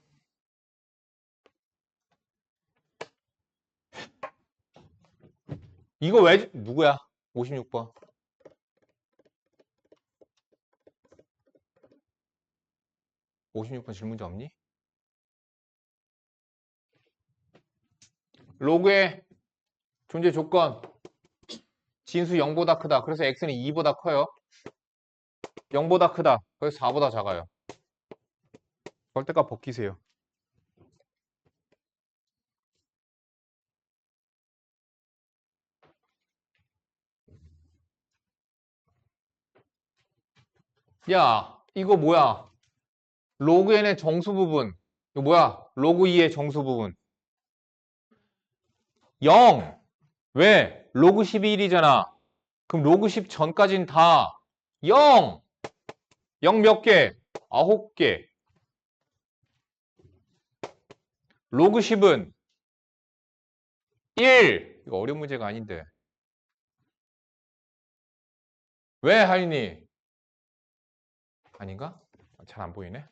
이거 왜, 누구야? 56번. 질문자 없니? 로그의 존재 조건. 진수 0보다 크다. 그래서 x는 2보다 커요. 0보다 크다. 그래서 4보다 작아요. 절대값 벗기세요. 야, 이거 뭐야? 로그 n의 정수 부분. 이거 뭐야? 로그 2의 정수 부분. 0. 왜? 로그 11이잖아. 그럼 로그 10 전까지는 다 0. 0 몇 개? 9개. 로그 10은 1. 이거 어려운 문제가 아닌데. 왜 하윤이? 아닌가? 잘 안 보이네.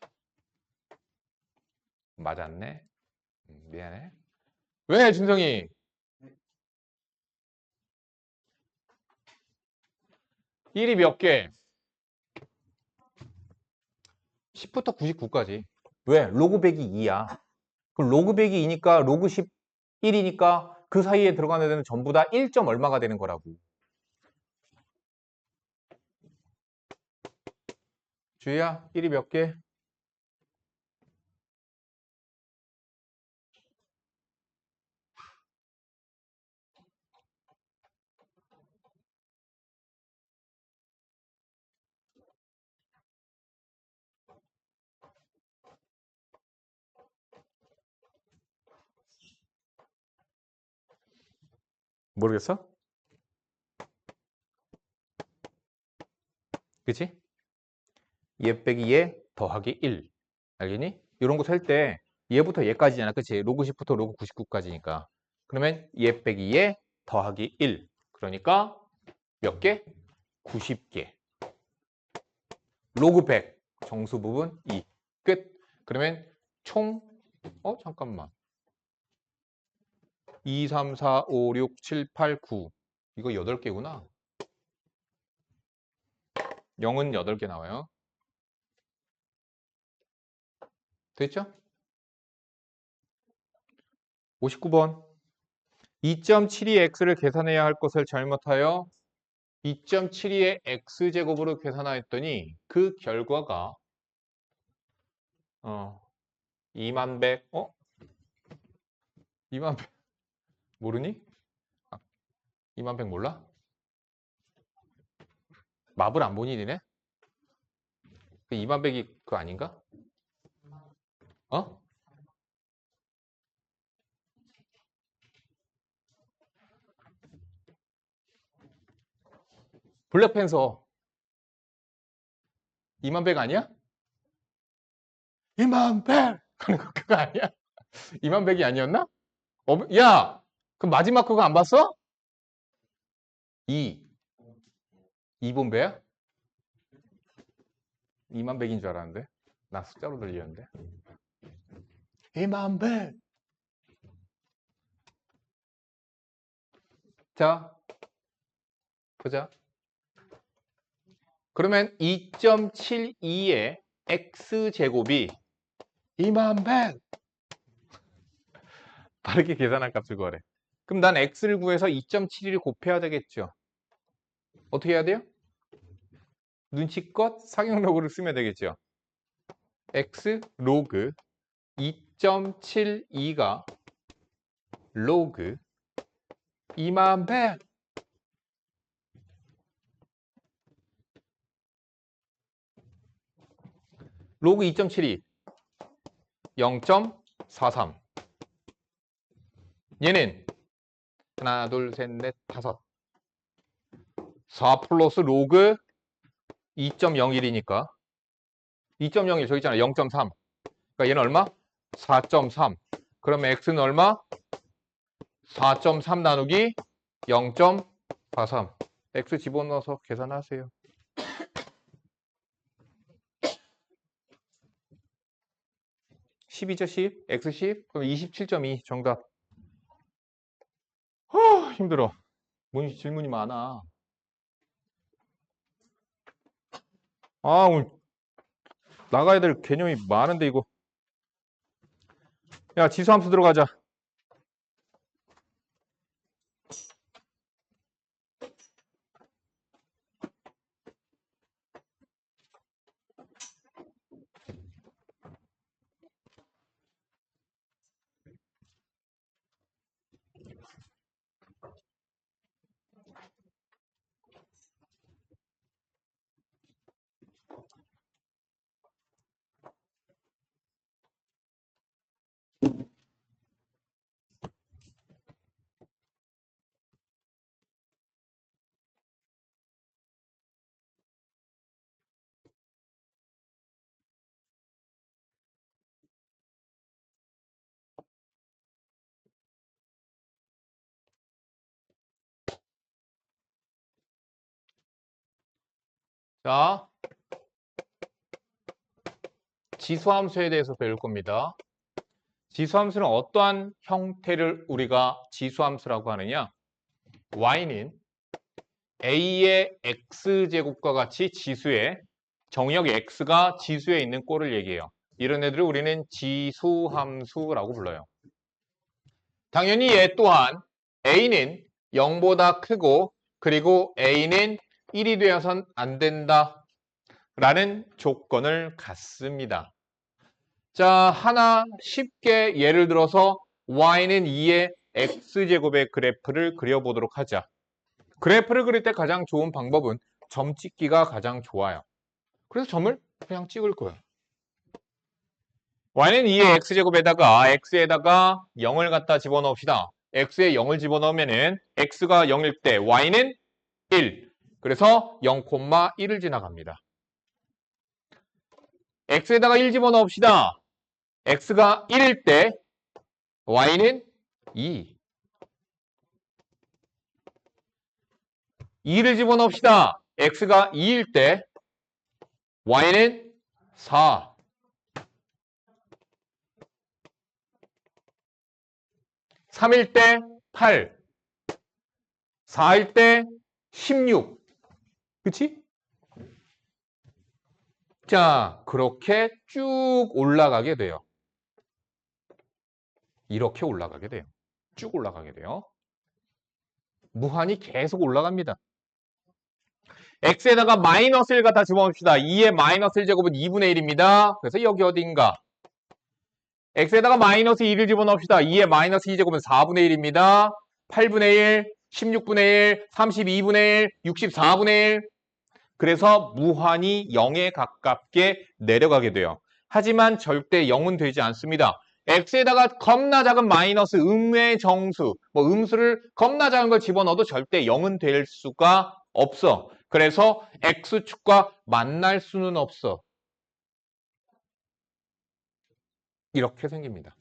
맞았네. 미안해. 왜 준성이? 1이 몇 개? 10부터 99까지. 왜? 로그 100이 2야. 그럼 로그 100이 2니까 로그 10 1이니까 그 사이에 들어가는 애들은 전부 다 1. 얼마가 되는 거라고. 주희야, 1이 몇 개? 모르겠어? 그치? 얘 빼기 얘 더하기 1. 알겠니? 이런 거 셀 때 얘부터 얘까지잖아. 그치? 로그 10부터 로그 99까지니까. 그러면 얘 빼기 얘 더하기 1. 그러니까 몇 개? 90개. 로그 100. 정수 부분 2. 끝. 그러면 총, 잠깐만. 2, 3, 4, 5, 6, 7, 8, 9. 이거 8개구나. 0은 8개 나와요. 됐죠? 59번. 2.72x를 계산해야 할 것을 잘못하여 2.72의 x제곱으로 계산하였더니 그 결과가 2100, 2100 모르니? 2100 몰라? 맙을 안 보니 니네? 2100이 그거 아닌가? 어? 블랙팬서 2100 아니야? 2100! 그거 아니야? 2100이 아니었나? 야! 그 마지막 그거 안 봤어? 2. 2분배야? 2100인 줄 알았는데. 나 숫자로 들리는데. 2100! 자, 보자. 그러면 2.72의 x제곱이 2100! 다르게 계산한 값을 구하래. 그럼 난 x를 구해서 2.72를 곱해야 되겠죠. 어떻게 해야 돼요? 눈치껏 상용로그를 쓰면 되겠죠. x 로그 2.72가 로그 2100. 로그 2.72 0.43. 얘는 하나, 둘, 셋, 넷, 다섯. 4 플러스 로그 2.01이니까 2.01 저기 있잖아. 0.3. 그러니까 얘는 얼마? 4.3. 그러면 x는 얼마? 4.3 나누기 0.43. x 집어넣어서 계산하세요. 12죠, 10. x 10. 그럼 27.2 정답. 힘들어. 질문이 많아. 오늘 나가야 될 개념이 많은데 이거. 야, 지수함수 들어가자. 자, 지수함수에 대해서 배울 겁니다. 지수함수는 어떠한 형태를 우리가 지수함수라고 하느냐? y는 a의 x제곱과 같이 지수에 정의역 x가 지수에 있는 꼴을 얘기해요. 이런 애들을 우리는 지수함수라고 불러요. 당연히 얘 또한 a는 0보다 크고 그리고 a는 1이 되어선 안 된다 라는 조건을 갖습니다. 자, 하나 쉽게 예를 들어서 y는 2의 x제곱의 그래프를 그려보도록 하자. 그래프를 그릴 때 가장 좋은 방법은 점 찍기가 가장 좋아요. 그래서 점을 그냥 찍을 거예요. y는 2의 x제곱에다가 x에다가 0을 갖다 집어넣읍시다. x에 0을 집어넣으면은 x가 0일 때 y는 1. 그래서 0,1을 지나갑니다. x에다가 1 집어넣읍시다. x가 1일 때 y는 2. 2를 집어넣읍시다. x가 2일 때 y는 4. 3일 때 8. 4일 때 16. 그치? 자, 그렇게 쭉 올라가게 돼요. 이렇게 올라가게 돼요. 쭉 올라가게 돼요. 무한히 계속 올라갑니다. x에다가 마이너스 1 갖다 집어넣읍시다. 2의 마이너스 1제곱은 2분의 1입니다. 그래서 여기 어딘가. x에다가 마이너스 2를 집어넣읍시다. 2의 마이너스 2제곱은 4분의 1입니다. 8분의 1, 16분의 1, 32분의 1, 64분의 1. 그래서 무한히 0에 가깝게 내려가게 돼요. 하지만 절대 0은 되지 않습니다. x에다가 겁나 작은 마이너스 음의 정수, 음수를 겁나 작은 걸 집어넣어도 절대 0은 될 수가 없어. 그래서 x축과 만날 수는 없어. 이렇게 생깁니다.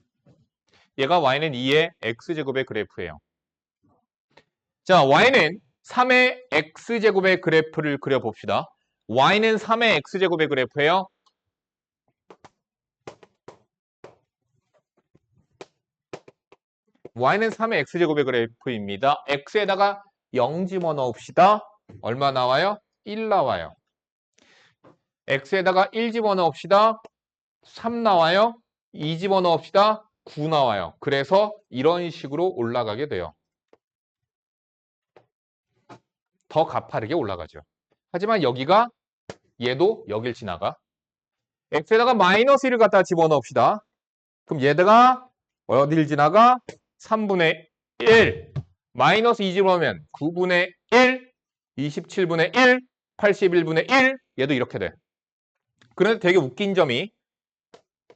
얘가 y는 2의 x제곱의 그래프예요. 자, y는 3의 x제곱의 그래프를 그려봅시다. y는 3의 x제곱의 그래프예요. y는 3의 x제곱의 그래프입니다. x에다가 0 집어넣읍시다. 얼마 나와요? 1 나와요. x에다가 1 집어넣읍시다. 3 나와요. 2 집어넣읍시다. 9 나와요. 그래서 이런 식으로 올라가게 돼요. 더 가파르게 올라가죠. 하지만 여기가 얘도 여길 지나가. x에다가 마이너스 1을 갖다 집어넣읍시다. 그럼 얘가 어딜 지나가? 3분의 1. 마이너스 2 집어넣으면 9분의 1, 27분의 1, 81분의 1. 얘도 이렇게 돼. 그런데 되게 웃긴 점이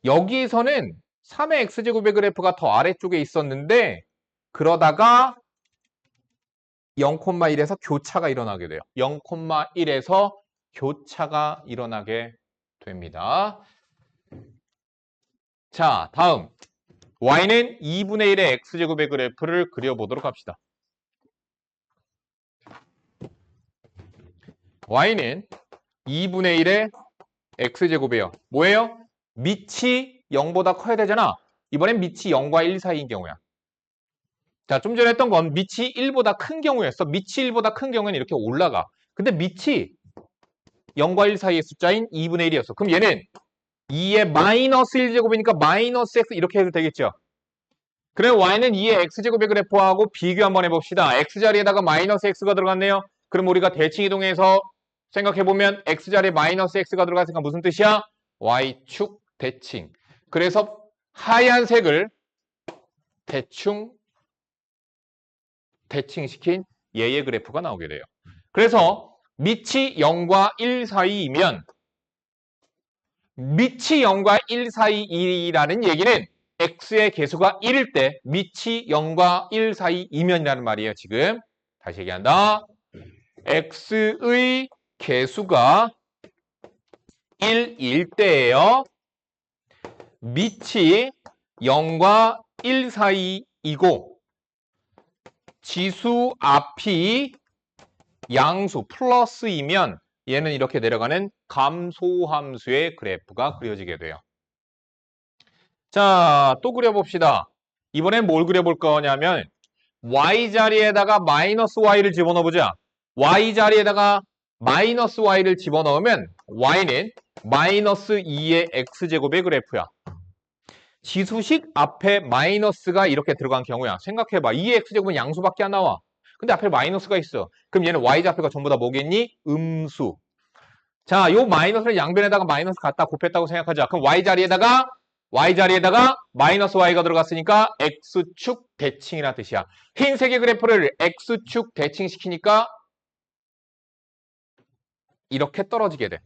여기서는 3의 x제곱의 그래프가 더 아래쪽에 있었는데 그러다가 0,1에서 교차가 일어나게 돼요. 0,1에서 교차가 일어나게 됩니다. 자, 다음 y는 2분의 1의 x제곱의 그래프를 그려보도록 합시다. y는 2분의 1의 x제곱이에요. 뭐예요? 밑이 0보다 커야 되잖아. 이번엔 밑이 0과 1 사이인 경우야. 자, 좀 전에 했던 건 밑이 1보다 큰 경우였어. 밑이 1보다 큰 경우에는 이렇게 올라가. 근데 밑이 0과 1 사이의 숫자인 2분의 1이었어. 그럼 얘는 2의 마이너스 1제곱이니까 마이너스 x 이렇게 해도 되겠죠. 그럼 y는 2의 x제곱의 그래프하고 비교 한번 해봅시다. x자리에다가 마이너스 x가 들어갔네요. 그럼 우리가 대칭 이동해서 생각해보면 x자리에 마이너스 x가 들어갔으니까 무슨 뜻이야? y축 대칭. 그래서 하얀색을 대충 대칭시킨 얘의 그래프가 나오게 돼요. 그래서 밑이 0과 1 사이이면 밑이 0과 1 사이라는 얘기는 x의 개수가 1일 때 밑이 0과 1 사이이면이라는 말이에요. 지금 다시 얘기한다. x의 개수가 1일 때예요. 밑이 0과 1 사이이고 지수 앞이 양수 플러스이면 얘는 이렇게 내려가는 감소함수의 그래프가 그려지게 돼요. 자, 또 그려봅시다. 이번엔 뭘 그려볼 거냐면 y자리에다가 마이너스 y를 집어넣어보자. y자리에다가 마이너스 y를 집어넣으면 y는 마이너스 2의 x제곱의 그래프야. 지수식 앞에 마이너스가 이렇게 들어간 경우야. 생각해봐. 2의 x제곱은 양수밖에 안 나와. 근데 앞에 마이너스가 있어. 그럼 얘는 y좌표가 전부 다 뭐겠니? 음수. 자, 요 마이너스를 양변에다가 마이너스 갖다 곱했다고 생각하자. 그럼 y자리에다가 마이너스 y가 들어갔으니까 x축 대칭이라는 뜻이야. 흰색의 그래프를 x축 대칭시키니까 이렇게 떨어지게 돼.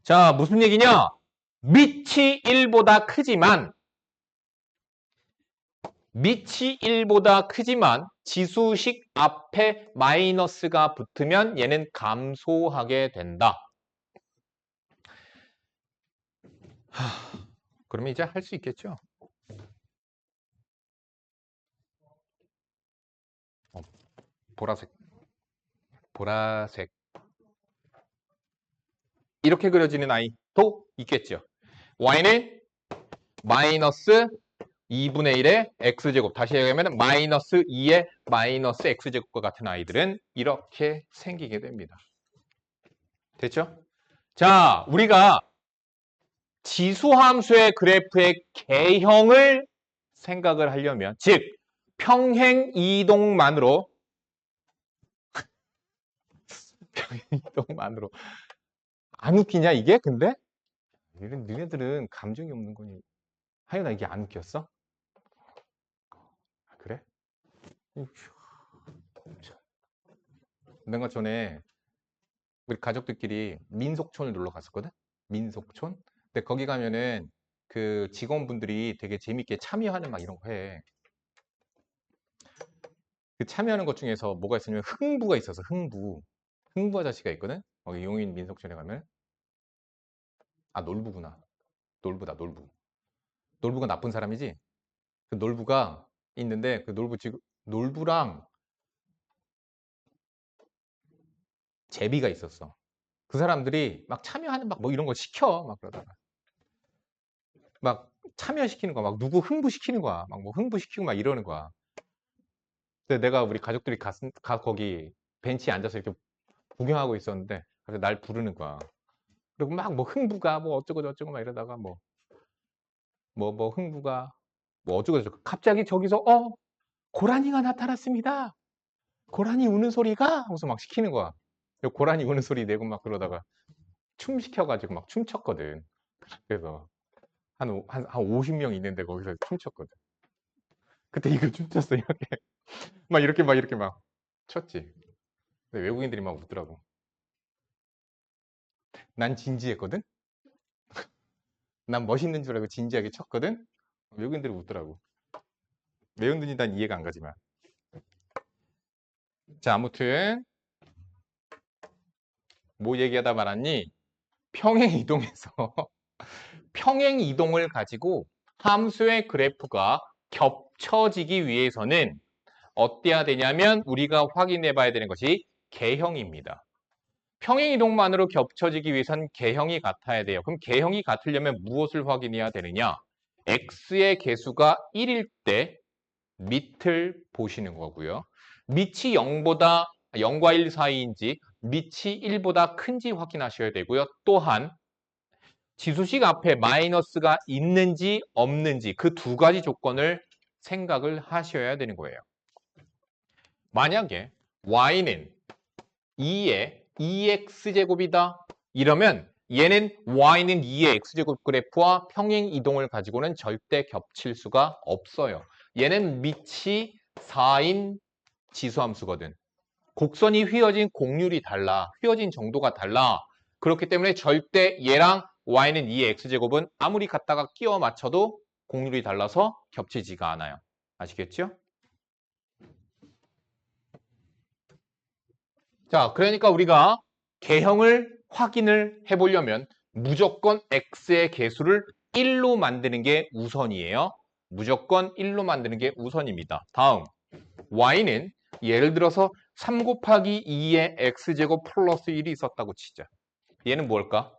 자, 무슨 얘기냐? 밑이 1보다 크지만 지수식 앞에 마이너스가 붙으면 얘는 감소하게 된다. 그러면 이제 할 수 있겠죠? 보라색. 이렇게 그려지는 아이도 있겠죠. y는 마이너스 2분의 1의 x제곱. 다시 얘기하면 마이너스 2의 마이너스 x제곱과 같은 아이들은 이렇게 생기게 됩니다. 됐죠? 자, 우리가 지수함수의 그래프의 개형을 생각을 하려면, 즉 평행이동만으로 안 웃기냐 이게? 근데 너네들은 감정이 없는 거니. 하연아, 이게 안 웃겼어? 그래? 내가 전에 우리 가족들끼리 민속촌을 놀러 갔었거든? 민속촌? 근데 거기 가면은 그 직원분들이 되게 재밌게 참여하는 막 이런 거 해. 그 참여하는 것 중에서 뭐가 있었냐면 흥부가 있어서 흥부 아저씨가 있거든? 거기 용인 민속촌에 가면. 아, 놀부구나. 놀부가 나쁜 사람이지? 그 놀부가 있는데 그 놀부랑 제비가 있었어. 그 사람들이 막 참여하는 막 뭐 이런 거 시켜. 막 그러다가. 막 참여시키는 거야. 막 누구 흥부시키는 거야. 막 뭐 흥부시키고 막 이러는 거야. 근데 내가 우리 가족들이 거기 벤치에 앉아서 이렇게 구경하고 있었는데 그래서 날 부르는 거야. 그리고 막 뭐 흥부가 뭐 어쩌고 저쩌고 막 이러다가 뭐 흥부가 뭐 어쩌고 저쩌고 갑자기 저기서 고라니가 나타났습니다. 고라니 우는 소리가 하고서 막 시키는 거야. 고라니 우는 소리 내고 막 그러다가 춤 시켜가지고 막 춤췄거든. 그래서 한 50명 있는데 거기서 춤췄거든. 그때 이거 춤췄어. 이렇게 막 췄지. 근데 외국인들이 막 웃더라고. 난 진지했거든? 난 멋있는 줄 알고 진지하게 쳤거든? 외국인들이 웃더라고. 왜 웃는지 난 이해가 안 가지만. 자, 아무튼 뭐 얘기하다 말았니? 평행이동에서 평행이동을 가지고 함수의 그래프가 겹쳐지기 위해서는 어때야 되냐면 우리가 확인해 봐야 되는 것이 개형입니다. 평행이동만으로 겹쳐지기 위해선 개형이 같아야 돼요. 그럼 개형이 같으려면 무엇을 확인해야 되느냐? x의 개수가 1일 때 밑을 보시는 거고요. 밑이 0과 1 사이인지 밑이 1보다 큰지 확인하셔야 되고요. 또한 지수식 앞에 마이너스가 있는지 없는지 그 두 가지 조건을 생각을 하셔야 되는 거예요. 만약에 y는 2의 2x제곱이다. 이러면 얘는 y는 2의 x제곱 그래프와 평행 이동을 가지고는 절대 겹칠 수가 없어요. 얘는 밑이 4인 지수함수거든. 곡선이 휘어진 곡률이 달라. 휘어진 정도가 달라. 그렇기 때문에 절대 얘랑 y는 2의 x제곱은 아무리 갖다가 끼워 맞춰도 곡률이 달라서 겹치지가 않아요. 아시겠죠? 자, 그러니까 우리가 개형을 확인을 해보려면 무조건 x의 개수를 1로 만드는 게 우선이에요. 무조건 1로 만드는 게 우선입니다. 다음, y는 예를 들어서 3 곱하기 2의 x제곱 플러스 1이 있었다고 치자. 얘는 뭘까?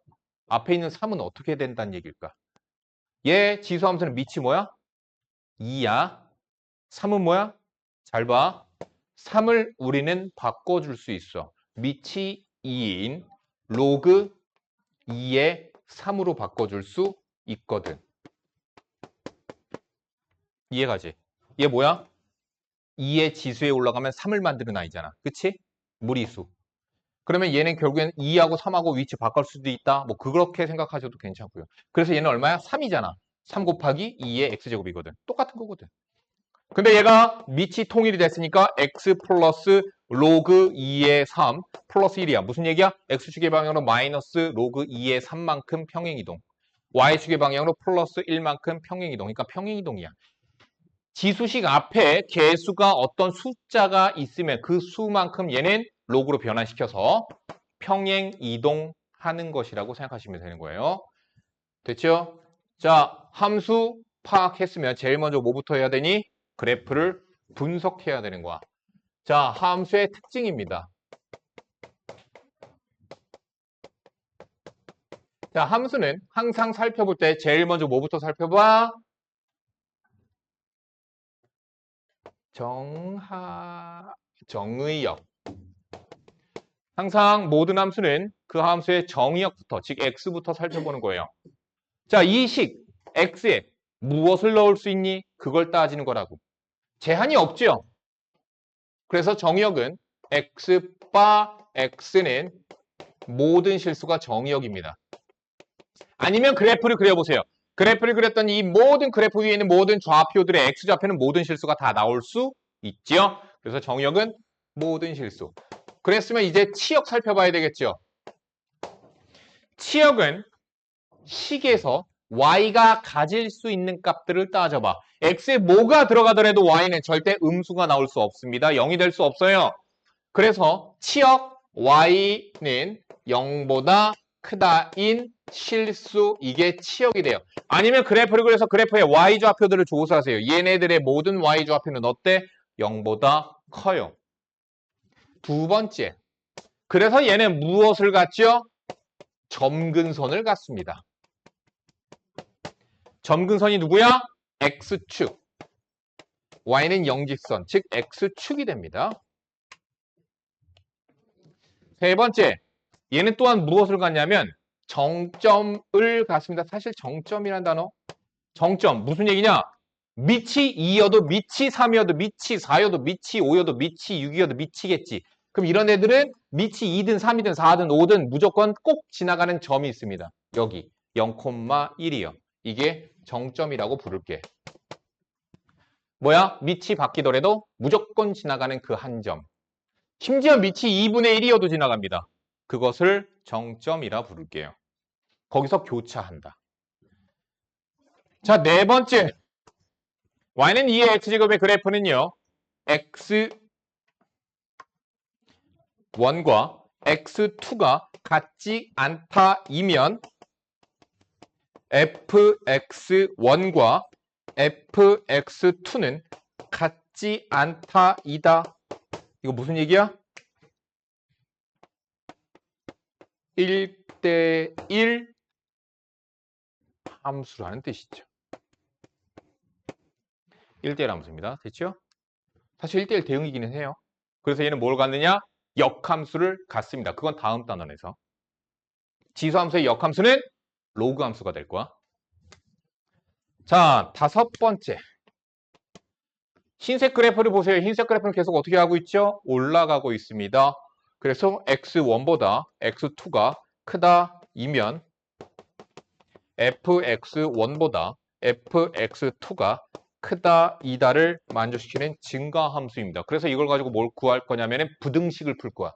앞에 있는 3은 어떻게 된다는 얘기일까? 얘 지수함수는 밑이 뭐야? 2야. 3은 뭐야? 잘 봐. 3을 우리는 바꿔줄 수 있어. 밑이 2인 로그 2의 3으로 바꿔줄 수 있거든. 이해가지? 얘 뭐야? 2의 지수에 올라가면 3을 만드는 아이잖아. 그치? 무리수. 그러면 얘는 결국엔 2하고 3하고 위치 바꿀 수도 있다. 뭐 그렇게 생각하셔도 괜찮고요. 그래서 얘는 얼마야? 3이잖아. 3 곱하기 2의 x제곱이거든. 똑같은 거거든. 근데 얘가 밑이 통일이 됐으니까 x 플러스 로그 2의 3 플러스 1이야. 무슨 얘기야? x축의 방향으로 마이너스 로그 2의 3만큼 평행이동. y축의 방향으로 플러스 1만큼 평행이동. 그러니까 평행이동이야. 지수식 앞에 개수가 어떤 숫자가 있으면 그 수만큼 얘는 로그로 변환시켜서 평행 이동하는 것이라고 생각하시면 되는 거예요. 됐죠? 자, 함수 파악했으면 제일 먼저 뭐부터 해야 되니? 그래프를 분석해야 되는 거야. 자, 함수의 특징입니다. 자, 함수는 항상 살펴볼 때 제일 먼저 뭐부터 살펴봐? 정의역. 항상 모든 함수는 그 함수의 정의역부터, 즉 x부터 살펴보는 거예요. 자, 이 식 x에 무엇을 넣을 수 있니? 그걸 따지는 거라고. 제한이 없죠. 그래서 정의역은 x 바 x는 모든 실수가 정의역입니다. 아니면 그래프를 그려보세요. 그래프를 그렸더니 이 모든 그래프 위에 있는 모든 좌표들의 x좌표는 모든 실수가 다 나올 수 있죠. 그래서 정의역은 모든 실수. 그랬으면 이제 치역 살펴봐야 되겠죠. 치역은 식에서 y가 가질 수 있는 값들을 따져봐. x에 뭐가 들어가더라도 y는 절대 음수가 나올 수 없습니다. 0이 될 수 없어요. 그래서 치역 y는 0보다 크다인 실수, 이게 치역이 돼요. 아니면 그래프를 그려서 그래프의 y좌표들을 조사하세요. 얘네들의 모든 y좌표는 어때? 0보다 커요. 두 번째, 그래서 얘는 무엇을 갖죠? 점근선을 갖습니다. 점근선이 누구야? x축. y는 영직선, 즉 x축이 됩니다. 세 번째, 얘는 또한 무엇을 갖냐면 정점을 갖습니다. 사실 정점이란 단어, 정점 무슨 얘기냐? 밑이 2여도 밑이 3이어도 밑이 4여도 밑이 5여도 밑이 6이어도 밑이겠지. 그럼 이런 애들은 밑이 2든 3이든 4든 5든 무조건 꼭 지나가는 점이 있습니다. 여기 0,1이요. 이게 정점이라고 부를게. 뭐야? 밑이 바뀌더라도 무조건 지나가는 그 한 점. 심지어 밑이 2분의 1이어도 지나갑니다. 그것을 정점이라 부를게요. 거기서 교차한다. 자, 네 번째. y는 2의 x제곱의 그래프는요. x1과 x2가 같지 않다이면 fx1과 fx2는 같지 않다이다. 이거 무슨 얘기야? 1대1 함수라는 뜻이죠. 1대1 함수입니다. 됐죠? 사실 1대1 대응이기는 해요. 그래서 얘는 뭘 갖느냐? 역함수를 갖습니다. 그건 다음 단원에서. 지수함수의 역함수는 로그 함수가 될 거야. 자, 다섯 번째. 흰색 그래프를 보세요. 흰색 그래프는 계속 어떻게 하고 있죠? 올라가고 있습니다. 그래서 x1보다 x2가 크다이면 fx1보다 fx2가 크다이다를 만족시키는 증가함수입니다. 그래서 이걸 가지고 뭘 구할 거냐면 부등식을 풀 거야.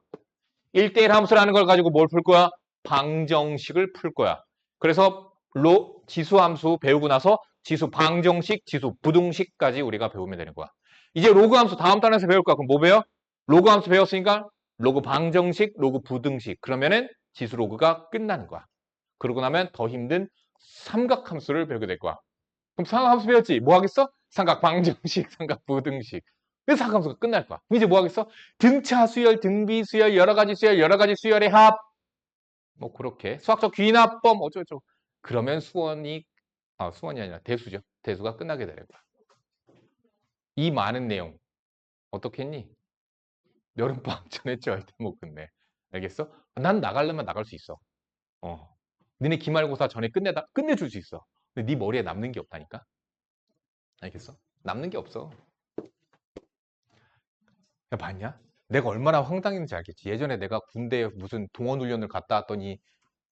1대1 함수라는 걸 가지고 뭘 풀 거야? 방정식을 풀 거야. 그래서 지수함수 배우고 나서 지수 방정식, 지수 부등식까지 우리가 배우면 되는 거야. 이제 로그 함수 다음 단에서 배울 거야. 그럼 뭐 배워? 로그 함수 배웠으니까 로그 방정식, 로그 부등식. 그러면은 지수 로그가 끝나는 거야. 그러고 나면 더 힘든 삼각함수를 배우게 될 거야. 그럼 삼각함수 배웠지? 뭐 하겠어? 삼각 방정식, 삼각 부등식. 그래서 사각함수가 끝날 거야. 그럼 이제 뭐 하겠어? 등차 수열, 등비 수열, 여러 가지 수열, 여러 가지 수열의 합. 뭐 그렇게 수학적 귀납범 어쩌고저쩌고. 그러면 수원이 아니라 대수죠. 대수가 끝나게 되는 거야. 이 많은 내용 어떻게 했니? 여름방학 전에 절대 못 끝내. 알겠어? 난 나가려면 나갈 수 있어. 니네 기말고사 전에 끝내줄 수 있어. 근데 네 머리에 남는 게 없다니까? 알겠어? 남는 게 없어. 야, 봤냐? 내가 얼마나 황당했는지 알겠지? 예전에 내가 군대에 무슨 동원훈련을 갔다 왔더니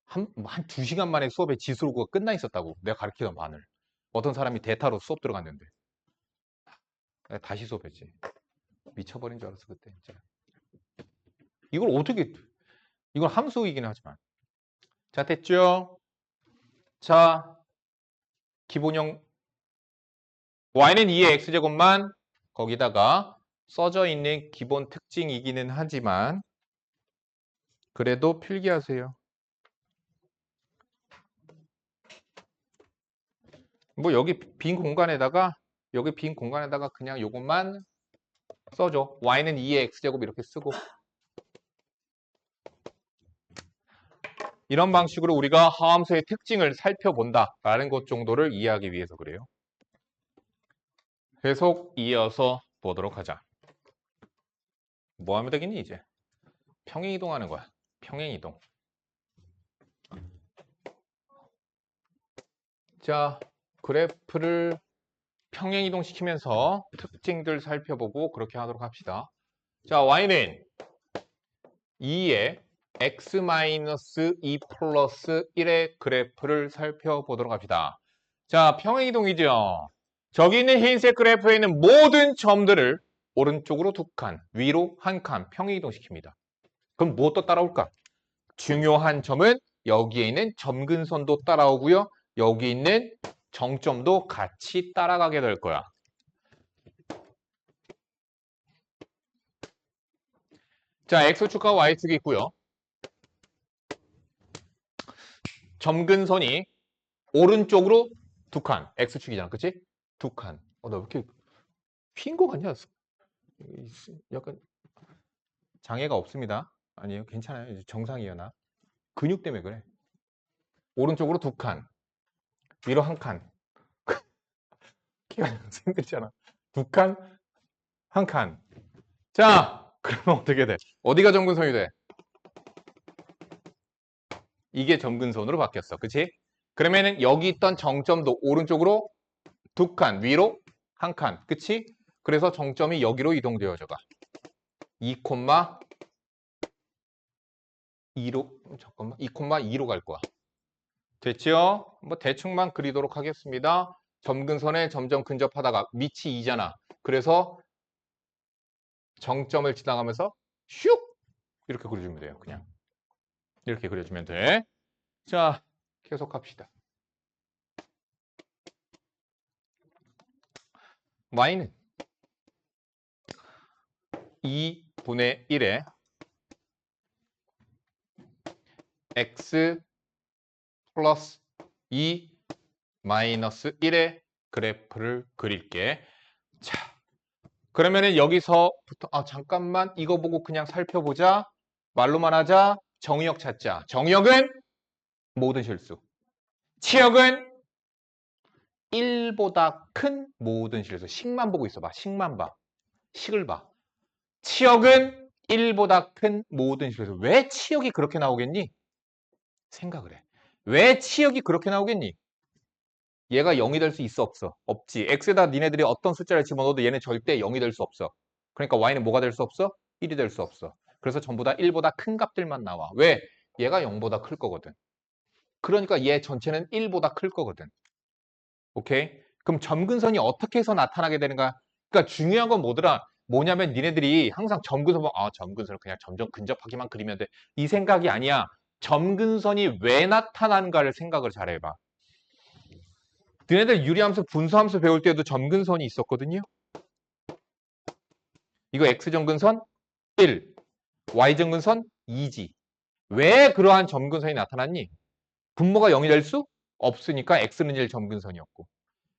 한 2시간 만에 수업에 지수로가 끝나 있었다고. 내가 가르치던 반을. 어떤 사람이 대타로 수업 들어갔는데. 내가 다시 수업했지. 미쳐버린 줄 알았어, 그때. 진짜. 이걸 함수이긴 하지만. 자, 됐죠? 자, 기본형 y는 2의 x제곱만 거기다가 써져 있는 기본 특징이기는 하지만 그래도 필기하세요. 뭐 여기 빈 공간에다가 그냥 요것만 써줘. y는 2의 x제곱 이렇게 쓰고 이런 방식으로 우리가 하함수의 특징을 살펴본다라는 것 정도를 이해하기 위해서 그래요. 계속 이어서 보도록 하자. 뭐 하면 되겠니 이제? 평행이동하는 거야. 평행이동. 자, 그래프를 평행이동시키면서 특징들 살펴보고 그렇게 하도록 합시다. 자, y는 2의 x-2 플러스 1의 그래프를 살펴보도록 합시다. 자, 평행이동이죠. 저기 있는 흰색 그래프에 있는 모든 점들을 오른쪽으로 2칸, 위로 1칸 평행이동시킵니다. 그럼 무엇도 따라올까? 중요한 점은 여기에 있는 점근선도 따라오고요. 여기 있는 정점도 같이 따라가게 될 거야. 자, X축과 Y축이 있고요. 점근선이 오른쪽으로 2칸. X축이잖아. 그치? 2칸. 나 왜 이렇게 휜 거 같냐? 약간 장애가 없습니다. 아니에요. 괜찮아요. 정상이에요, 나. 근육 때문에 그래. 오른쪽으로 2칸. 위로 1칸. 키가 생겼잖아. 2칸, 1칸. 자, 그러면 어떻게 돼? 어디가 점근선이 돼? 이게 점근선으로 바뀌었어. 그치? 그러면은 여기 있던 정점도 오른쪽으로 2칸, 위로 1칸. 그치? 그래서 정점이 여기로 이동되어져 가. 2,2로 잠깐만. 2,2로 갈 거야. 됐죠? 뭐 대충만 그리도록 하겠습니다. 점근선에 점점 근접하다가 밑이 2잖아. 그래서 정점을 지나가면서 슉! 이렇게 그려주면 돼요. 그냥. 이렇게 그려주면 돼. 자, 계속 합시다. y는 2분의 1에 x 플러스 2 마이너스 1의 그래프를 그릴게. 자, 그러면은 여기서부터 잠깐만 이거 보고 그냥 살펴보자. 말로만 하자. 정의역 찾자. 정의역은 모든 실수. 치역은 1보다 큰 모든 실수. 식만 보고 있어봐. 식만 봐. 식을 봐. 치역은 1보다 큰 모든 실수. 왜 치역이 그렇게 나오겠니? 생각을 해. 왜 치역이 그렇게 나오겠니? 얘가 0이 될 수 있어 없어? 없지. x에다 니네들이 어떤 숫자를 집어넣어도 얘는 절대 0이 될 수 없어. 그러니까 y는 뭐가 될 수 없어? 1이 될 수 없어. 그래서 전부 다 1보다 큰 값들만 나와. 왜? 얘가 0보다 클 거거든. 그러니까 얘 전체는 1보다 클 거거든. 오케이? 그럼 점근선이 어떻게 해서 나타나게 되는가? 그러니까 중요한 건 뭐냐면 니네들이 항상 점근선 보면 점근선을 그냥 점점 근접하게만 그리면 돼. 이 생각이 아니야. 점근선이 왜 나타나는가를 생각을 잘 해봐. 너네들 유리함수, 분수함수 배울 때도 점근선이 있었거든요. 이거 X점근선 1, Y점근선 2지. 왜 그러한 점근선이 나타났니? 분모가 0이 될 수 없으니까 X는 1 점근선이었고.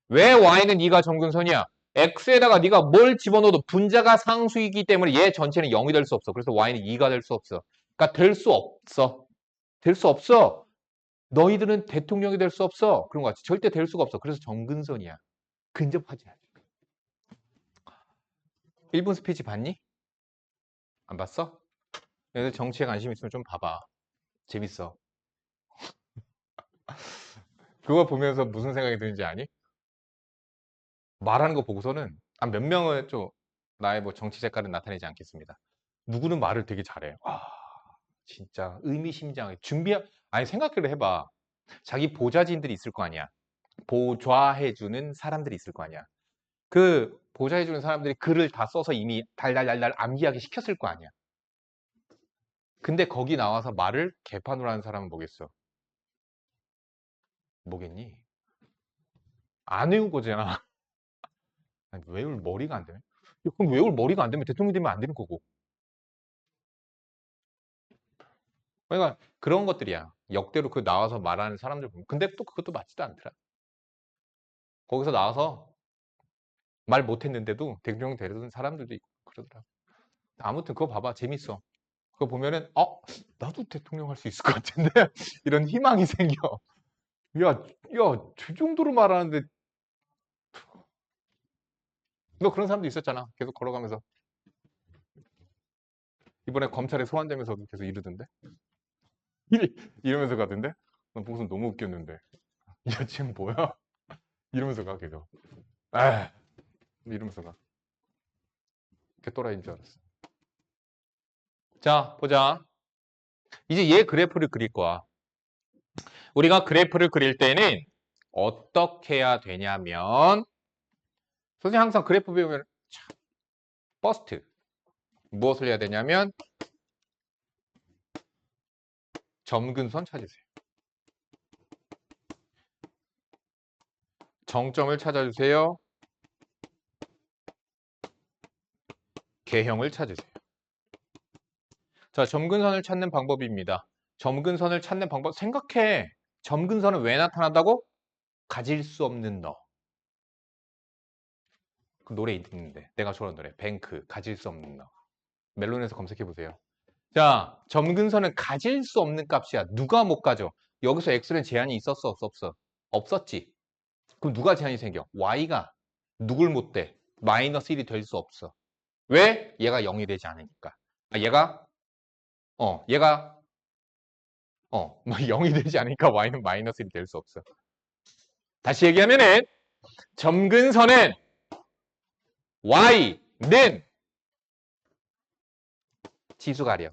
왜 Y는 2가 점근선이야? x에다가 네가 뭘 집어넣어도 분자가 상수이기 때문에 얘 전체는 0이 될 수 없어. 그래서 y는 2가 될 수 없어. 그러니까 될 수 없어. 될 수 없어. 너희들은 대통령이 될 수 없어. 그런 거 같지. 절대 될 수가 없어. 그래서 정근선이야. 근접하지 않아. 1분 스피치 봤니? 안 봤어? 얘들 정치에 관심 있으면 좀 봐봐. 재밌어. 그거 보면서 무슨 생각이 드는지 아니? 말하는 거 보고서는 몇 명은 좀 나의 뭐 정치 색깔은 나타내지 않겠습니다. 누구는 말을 되게 잘해. 와, 진짜 의미심장하게 아니 생각을 해봐. 자기 보좌진들이 있을 거 아니야. 보좌해주는 사람들이 있을 거 아니야. 그 보좌해주는 사람들이 글을 다 써서 이미 달달달달 암기하게 시켰을 거 아니야. 근데 거기 나와서 말을 개판으로 하는 사람은 뭐겠어? 뭐겠니? 안 외운 거잖아. 아니, 외울 머리가 안 되네. 그럼 외울 머리가 안 되면 대통령이 되면 안 되는 거고. 그러니까 그런 것들이야. 역대로 그 나와서 말하는 사람들 보면. 근데 또 그것도 맞지도 않더라. 거기서 나와서 말 못했는데도 대통령 되려던 사람들도 있고 그러더라. 아무튼 그거 봐봐. 재밌어. 그거 보면은 나도 대통령 할 수 있을 것 같은데 이런 희망이 생겨. 야, 저 정도로 말하는데 너 그런 사람도 있었잖아. 계속 걸어가면서. 이번에 검찰에 소환되면서도 계속 이러던데. 이러면서 가던데. 난 보고서 너무 웃겼는데. 야, 지금 뭐야? 이러면서 가 계속. 에 이러면서 가. 개또라이인 줄 알았어. 자, 보자. 이제 얘 그래프를 그릴 거야. 우리가 그래프를 그릴 때는 어떻게 해야 되냐면 선생님 항상 그래프 배우면 퍼스트 무엇을 해야 되냐면 점근선 찾으세요. 정점을 찾아주세요. 개형을 찾으세요. 자, 점근선을 찾는 방법입니다. 점근선을 찾는 방법 생각해. 점근선은 왜 나타난다고? 가질 수 없는 너. 그 노래 있는데 내가 좋아하는 노래 뱅크 가질 수 없는 너. 멜론에서 검색해 보세요. 자, 점근선은 가질 수 없는 값이야. 누가 못 가져? 여기서 x는 제한이 있었어, 없었어? 없었지. 그럼 누가 제한이 생겨? y가 누굴 못 돼? 마이너스 1이 될 수 없어. 왜? 얘가 0이 되지 않으니까. 얘가 0이 되지 않으니까 y는 마이너스 1이 될 수 없어. 다시 얘기하면은 점근선은 y는 지수가려.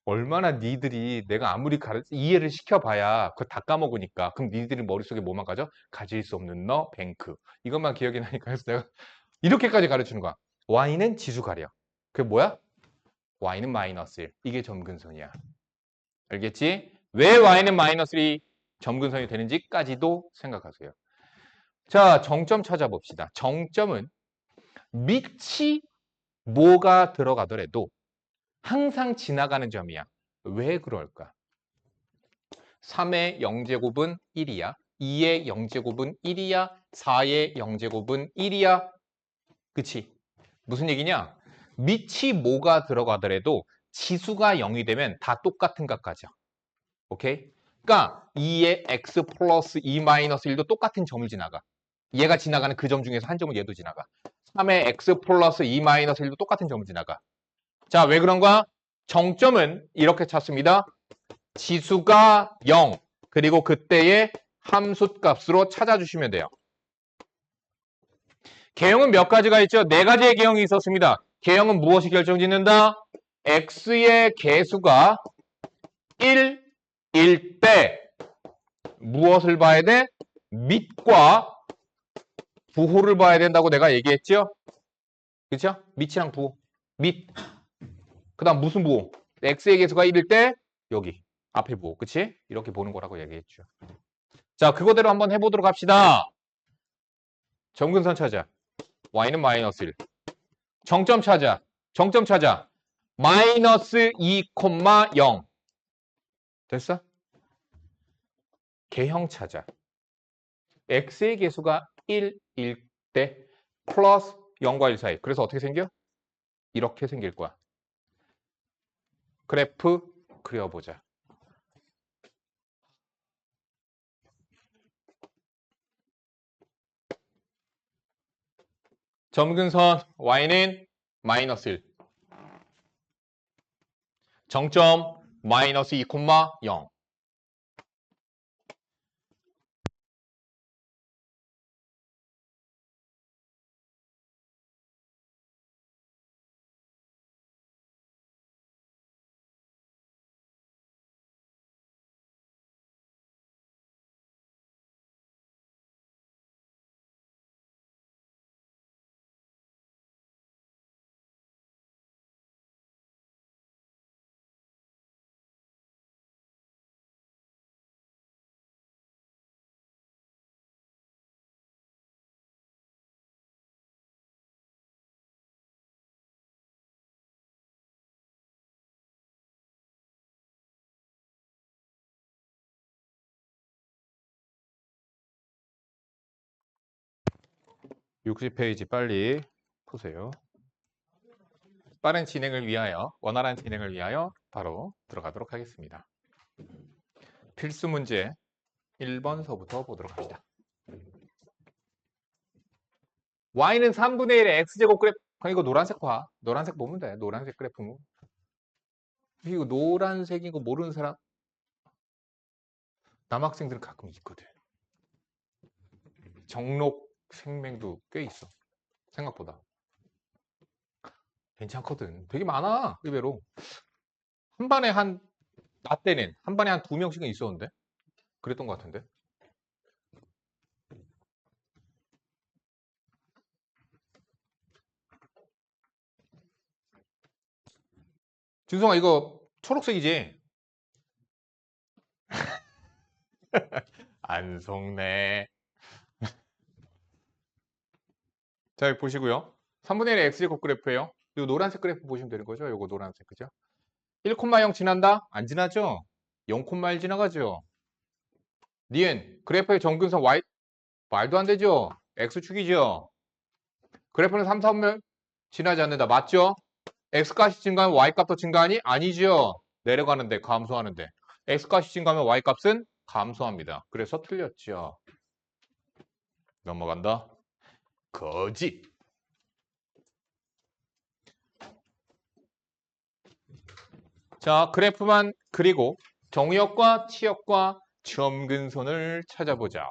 얼마나 니들이 내가 아무리 이해를 시켜봐야 그거 다 까먹으니까. 그럼 니들이 머릿속에 뭐만 가져? 가질 수 없는 너, 뱅크. 이것만 기억이 나니까 해서 내가 이렇게까지 가르치는 거야. y는 지수 가려. 그게 뭐야? y는 마이너스 1. 이게 점근선이야. 알겠지? 왜 y는 마이너스 1이 점근선이 되는지까지도 생각하세요. 자, 정점 찾아봅시다. 정점은 밑이 뭐가 들어가더라도 항상 지나가는 점이야. 왜 그럴까? 3의 0제곱은 1이야. 2의 0제곱은 1이야. 4의 0제곱은 1이야. 그치? 무슨 얘기냐? 밑이 뭐가 들어가더라도 지수가 0이 되면 다 똑같은 값까지야. 오케이? 그러니까 2의 x 플러스 2 마이너스 1도 똑같은 점을 지나가. 얘가 지나가는 그 점 중에서 한 점을 얘도 지나가. 3의 x 플러스 2 마이너스 1도 똑같은 점을 지나가. 자, 왜 그런가? 정점은 이렇게 찾습니다. 지수가 0, 그리고 그때의 함수값으로 찾아주시면 돼요. 개형은 몇 가지가 있죠? 네 가지의 개형이 있었습니다. 개형은 무엇이 결정짓는다? x의 개수가 1일 때 무엇을 봐야 돼? 밑과 부호를 봐야 된다고 내가 얘기했죠? 그렇죠? 밑이랑 부호. 밑. 그 다음 무슨 부호? x의 개수가 1일 때 여기. 앞에 부호. 그치? 이렇게 보는 거라고 얘기했죠. 자, 그거대로 한번 해보도록 합시다. 점근선 찾아. y는 마이너스 1. 정점 찾아. 정점 찾아. 마이너스 2, 0. 됐어? 개형 찾아. x의 개수가 1일 때 플러스 0과 1 사이. 그래서 어떻게 생겨? 이렇게 생길 거야. 그래프 그려보자. 점근선 y는 마이너스 1. 정점 마이너스 2, 0. (60) 페이지 빨리 보세요. 빠른 진행을 위하여, 원활한 진행을 위하여 바로 들어가도록 하겠습니다. 필수 문제 1번서부터 보도록 합니다. y는 3분의 1의 x제곱 그래프. 이거 노란색 봐. 노란색 보면 돼. 노란색 그래프. 이거 노란색인 거 모르는 사람 남학생들은 가끔 있거든. 정록 생명도 꽤 있어. 생각보다. 괜찮거든. 되게 많아. 의외로. 한 반에 나 때는 한 반에 한 2명씩은 있었는데. 그랬던 것 같은데. 준성아, 이거 초록색이지? 안 속네. 자, 여기 보시고요. 3분의 1의 x제곱 그래프예요. 이 노란색 그래프 보시면 되는 거죠. 요거 노란색, 그죠? 1,0 지난다? 안 지나죠? 0,1 지나가죠? 니은 그래프의 정근선 y 말도 안 되죠? x축이죠? 그래프는 3, 4면 지나지 않는다. 맞죠? x값이 증가하면 y값도 증가하니? 아니죠. 내려가는데, 감소하는데. x값이 증가하면 y값은 감소합니다. 그래서 틀렸죠. 넘어간다. 거짓. 자, 그래프만 그리고 정역과 치역과 점근선을 찾아보자.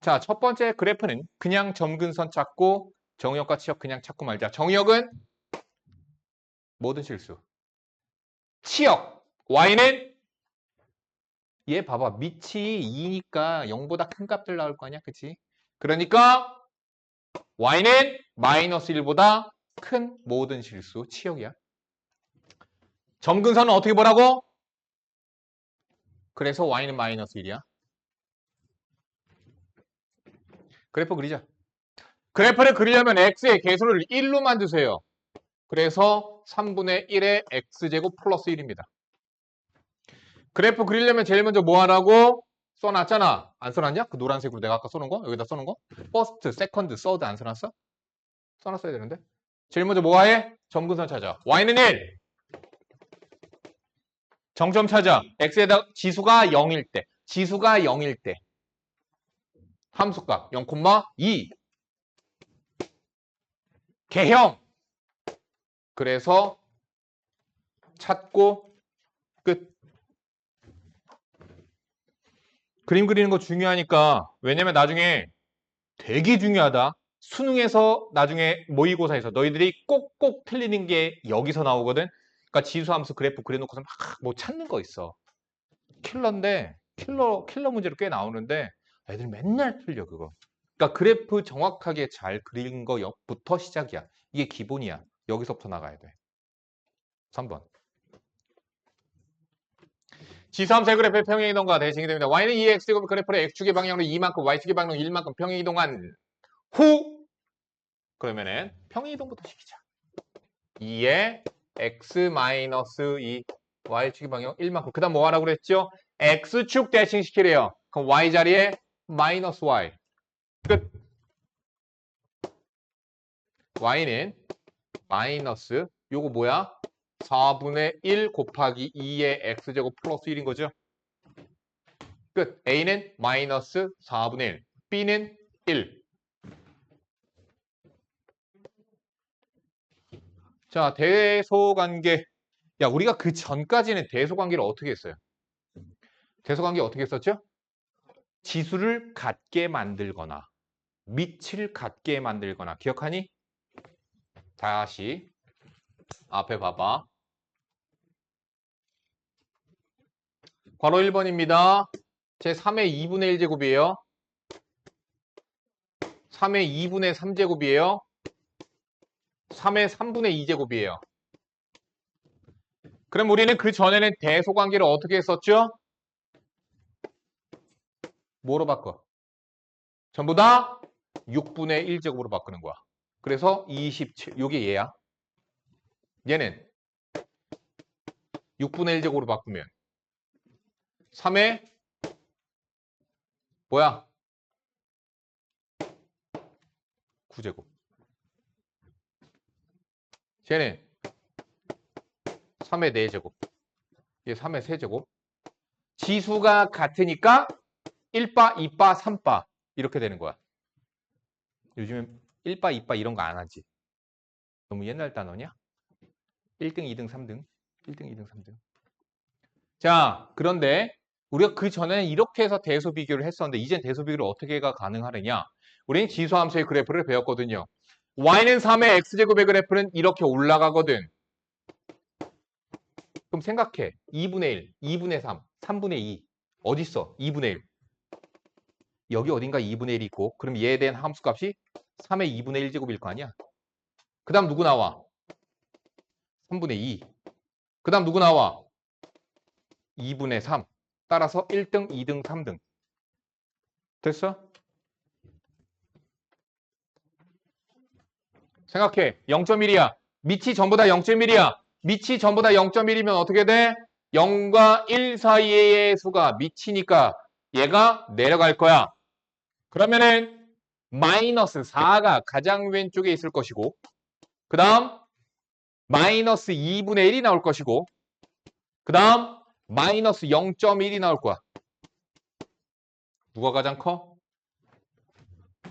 자, 첫 번째 그래프는 그냥 점근선 찾고 정역과 치역 그냥 찾고 말자. 정역은 모든 실수. 치역 y는 얘 봐봐. 밑이 2니까 0보다 큰 값들 나올 거 아니야. 그치? 그러니까 y는 마이너스 1보다 큰 모든 실수 치역이야. 점근선은 어떻게 보라고? 그래서 y는 마이너스 1이야. 그래프 그리자. 그래프를 그리려면 x의 개수를 1로 만드세요. 그래서 3분의 1의 x제곱 플러스 1입니다. 그래프 그리려면 제일 먼저 뭐 하라고? 써놨잖아. 안 써놨냐? 그 노란색으로 내가 아까 써놓은 거? 여기다 써놓은 거? 퍼스트, 세컨드, 서드 안 써놨어? 써놨어야 되는데. 제일 먼저 뭐 해? 점근선 찾아. y는 1. 정점 찾아. x에다 지수가 0일 때. 지수가 0일 때. 함수값 0,2. 개형. 그래서 찾고 끝. 그림 그리는 거 중요하니까. 왜냐면 나중에 되게 중요하다. 수능에서 나중에 모의고사에서 너희들이 꼭꼭 틀리는 게 여기서 나오거든. 그러니까 지수함수 그래프 그려놓고서 막 뭐 찾는 거 있어. 킬러인데 킬러 문제로 꽤 나오는데 애들 맨날 틀려 그거. 그러니까 그래프 정확하게 잘 그린 거부터 시작이야. 이게 기본이야. 여기서부터 나가야 돼. 3번. 지수함수의 그래프의 평행이동과 대칭이 됩니다. y는 2x제곱 그래프의 x축의 방향으로 2만큼, y축의 방향으로 1만큼 평행이동한 후 그러면은 평행이동부터 시키자. 2에 x-2 y축의 방향 1만큼. 그 다음 뭐 하라고 그랬죠? x축 대칭 시키래요. 그럼 y 자리에 마이너스 y. 끝. y는 마이너스 요거 뭐야? 4분의 1 곱하기 2의 x제곱 플러스 1인 거죠. 끝. a는 마이너스 4분의 1, b는 1. 자, 대소관계. 야, 우리가 그 전까지는 대소관계를 어떻게 했어요? 대소관계 어떻게 했었죠? 지수를 같게 만들거나 밑을 같게 만들거나 기억하니? 다시 앞에 봐봐. 괄호 1번입니다. 제 3의 2분의 1제곱이에요. 3의 2분의 3제곱이에요. 3의 3분의 2제곱이에요. 그럼 우리는 그 전에는 대소관계를 어떻게 했었죠? 뭐로 바꿔? 전부 다 6분의 1제곱으로 바꾸는 거야. 그래서 27, 요게 얘야. 얘는 6분의 1제곱으로 바꾸면 3의 뭐야? 9제곱. 쟤는 3의 4제곱. 얘 3의 3제곱. 지수가 같으니까 1바, 2바, 3바 이렇게 되는 거야. 요즘엔 1바, 2바 이런 거 안 하지. 너무 옛날 단어냐? 1등, 2등, 3등. 1등, 2등, 3등. 자, 그런데 우리가 그 전에는 이렇게 해서 대소 비교를 했었는데 이젠 대소 비교를 어떻게가 가능하느냐? 우리는 지수함수의 그래프를 배웠거든요. y는 3의 x제곱의 그래프는 이렇게 올라가거든. 그럼 생각해. 2분의 1, 2분의 3, 3분의 2. 어딨어? 2분의 1. 여기 어딘가 2분의 1이 있고 그럼 얘에 대한 함수값이 3의 2분의 1제곱일 거 아니야? 그 다음 누구 나와? 3분의 2. 그 다음 누구 나와? 2분의 3. 따라서 1등, 2등, 3등. 됐어? 생각해. 0.1이야. 밑이 전부 다 0.1이야. 밑이 전부 다 0.1이면 어떻게 돼? 0과 1 사이의 수가 밑이니까 얘가 내려갈 거야. 그러면은 마이너스 4가 가장 왼쪽에 있을 것이고 그 다음 마이너스 2분의 1이 나올 것이고 그 다음 마이너스 0.1이 나올 거야. 누가 가장 커?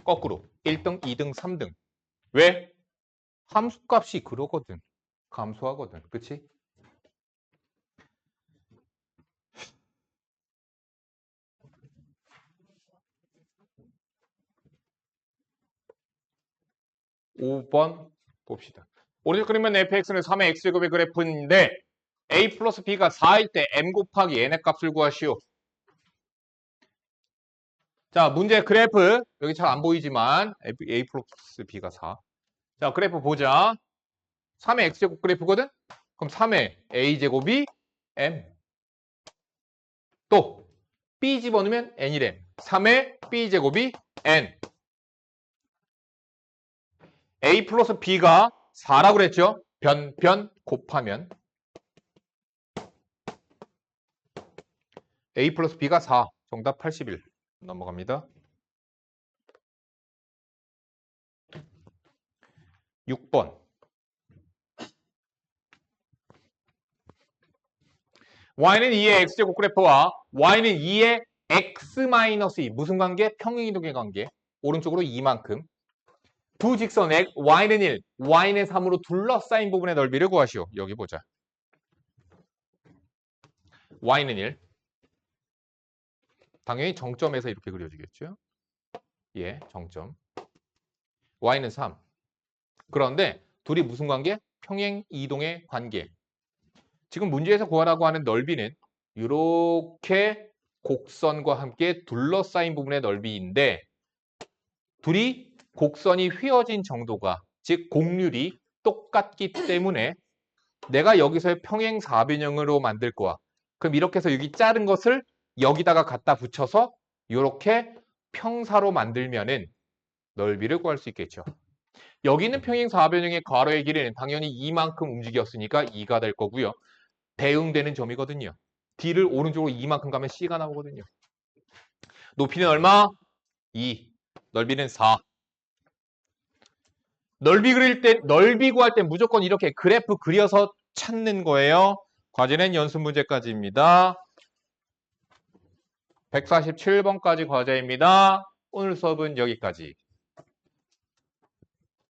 거꾸로 1등, 2등, 3등. 왜? 함수값이 그러거든. 감소하거든. 그치? (5번) 봅시다. 오른쪽 그림은 fx는 3의 x제곱의 그래프인데 a 플러스 b가 4일 때 m 곱하기 n의 값을 구하시오. 자, 문제 그래프 여기 잘 안 보이지만 a 플러스 b가 4. 자, 그래프 보자. 3의 x제곱 그래프거든? 그럼 3의 a제곱이 m. 또 b 집어넣으면 n이래. 3의 b제곱이 n. a 플러스 b가 4라고 그랬죠? 변 곱하면 a 플러스 b가 4. 정답 81. 넘어갑니다. 6번. y는 2의 x제곱 그래프와 y는 2의 x-2 무슨 관계? 평행이동의 관계. 오른쪽으로 2만큼. 두 직선 y는 1, y는 3으로 둘러싸인 부분의 넓이를 구하시오. 여기 보자. y는 1. 당연히 정점에서 이렇게 그려지겠죠. 예, 정점. y는 3. 그런데 둘이 무슨 관계? 평행이동의 관계. 지금 문제에서 구하라고 하는 넓이는 이렇게 곡선과 함께 둘러싸인 부분의 넓이인데 둘이 곡선이 휘어진 정도가 즉 곡률이 똑같기 때문에 내가 여기서의 평행사변형으로 만들 거야. 그럼 이렇게 해서 여기 자른 것을 여기다가 갖다 붙여서 이렇게 평사로 만들면은 넓이를 구할 수 있겠죠. 여기는 평행사변형의 괄호의 길이는 당연히 이만큼 움직였으니까 2가 될 거고요. 대응되는 점이거든요. D를 오른쪽으로 이만큼 가면 C가 나오거든요. 높이는 얼마? 2. 넓이는 4. 넓이 구할 때 무조건 이렇게 그래프 그려서 찾는 거예요. 과제는 연습 문제까지입니다. 147번까지 과제입니다. 오늘 수업은 여기까지.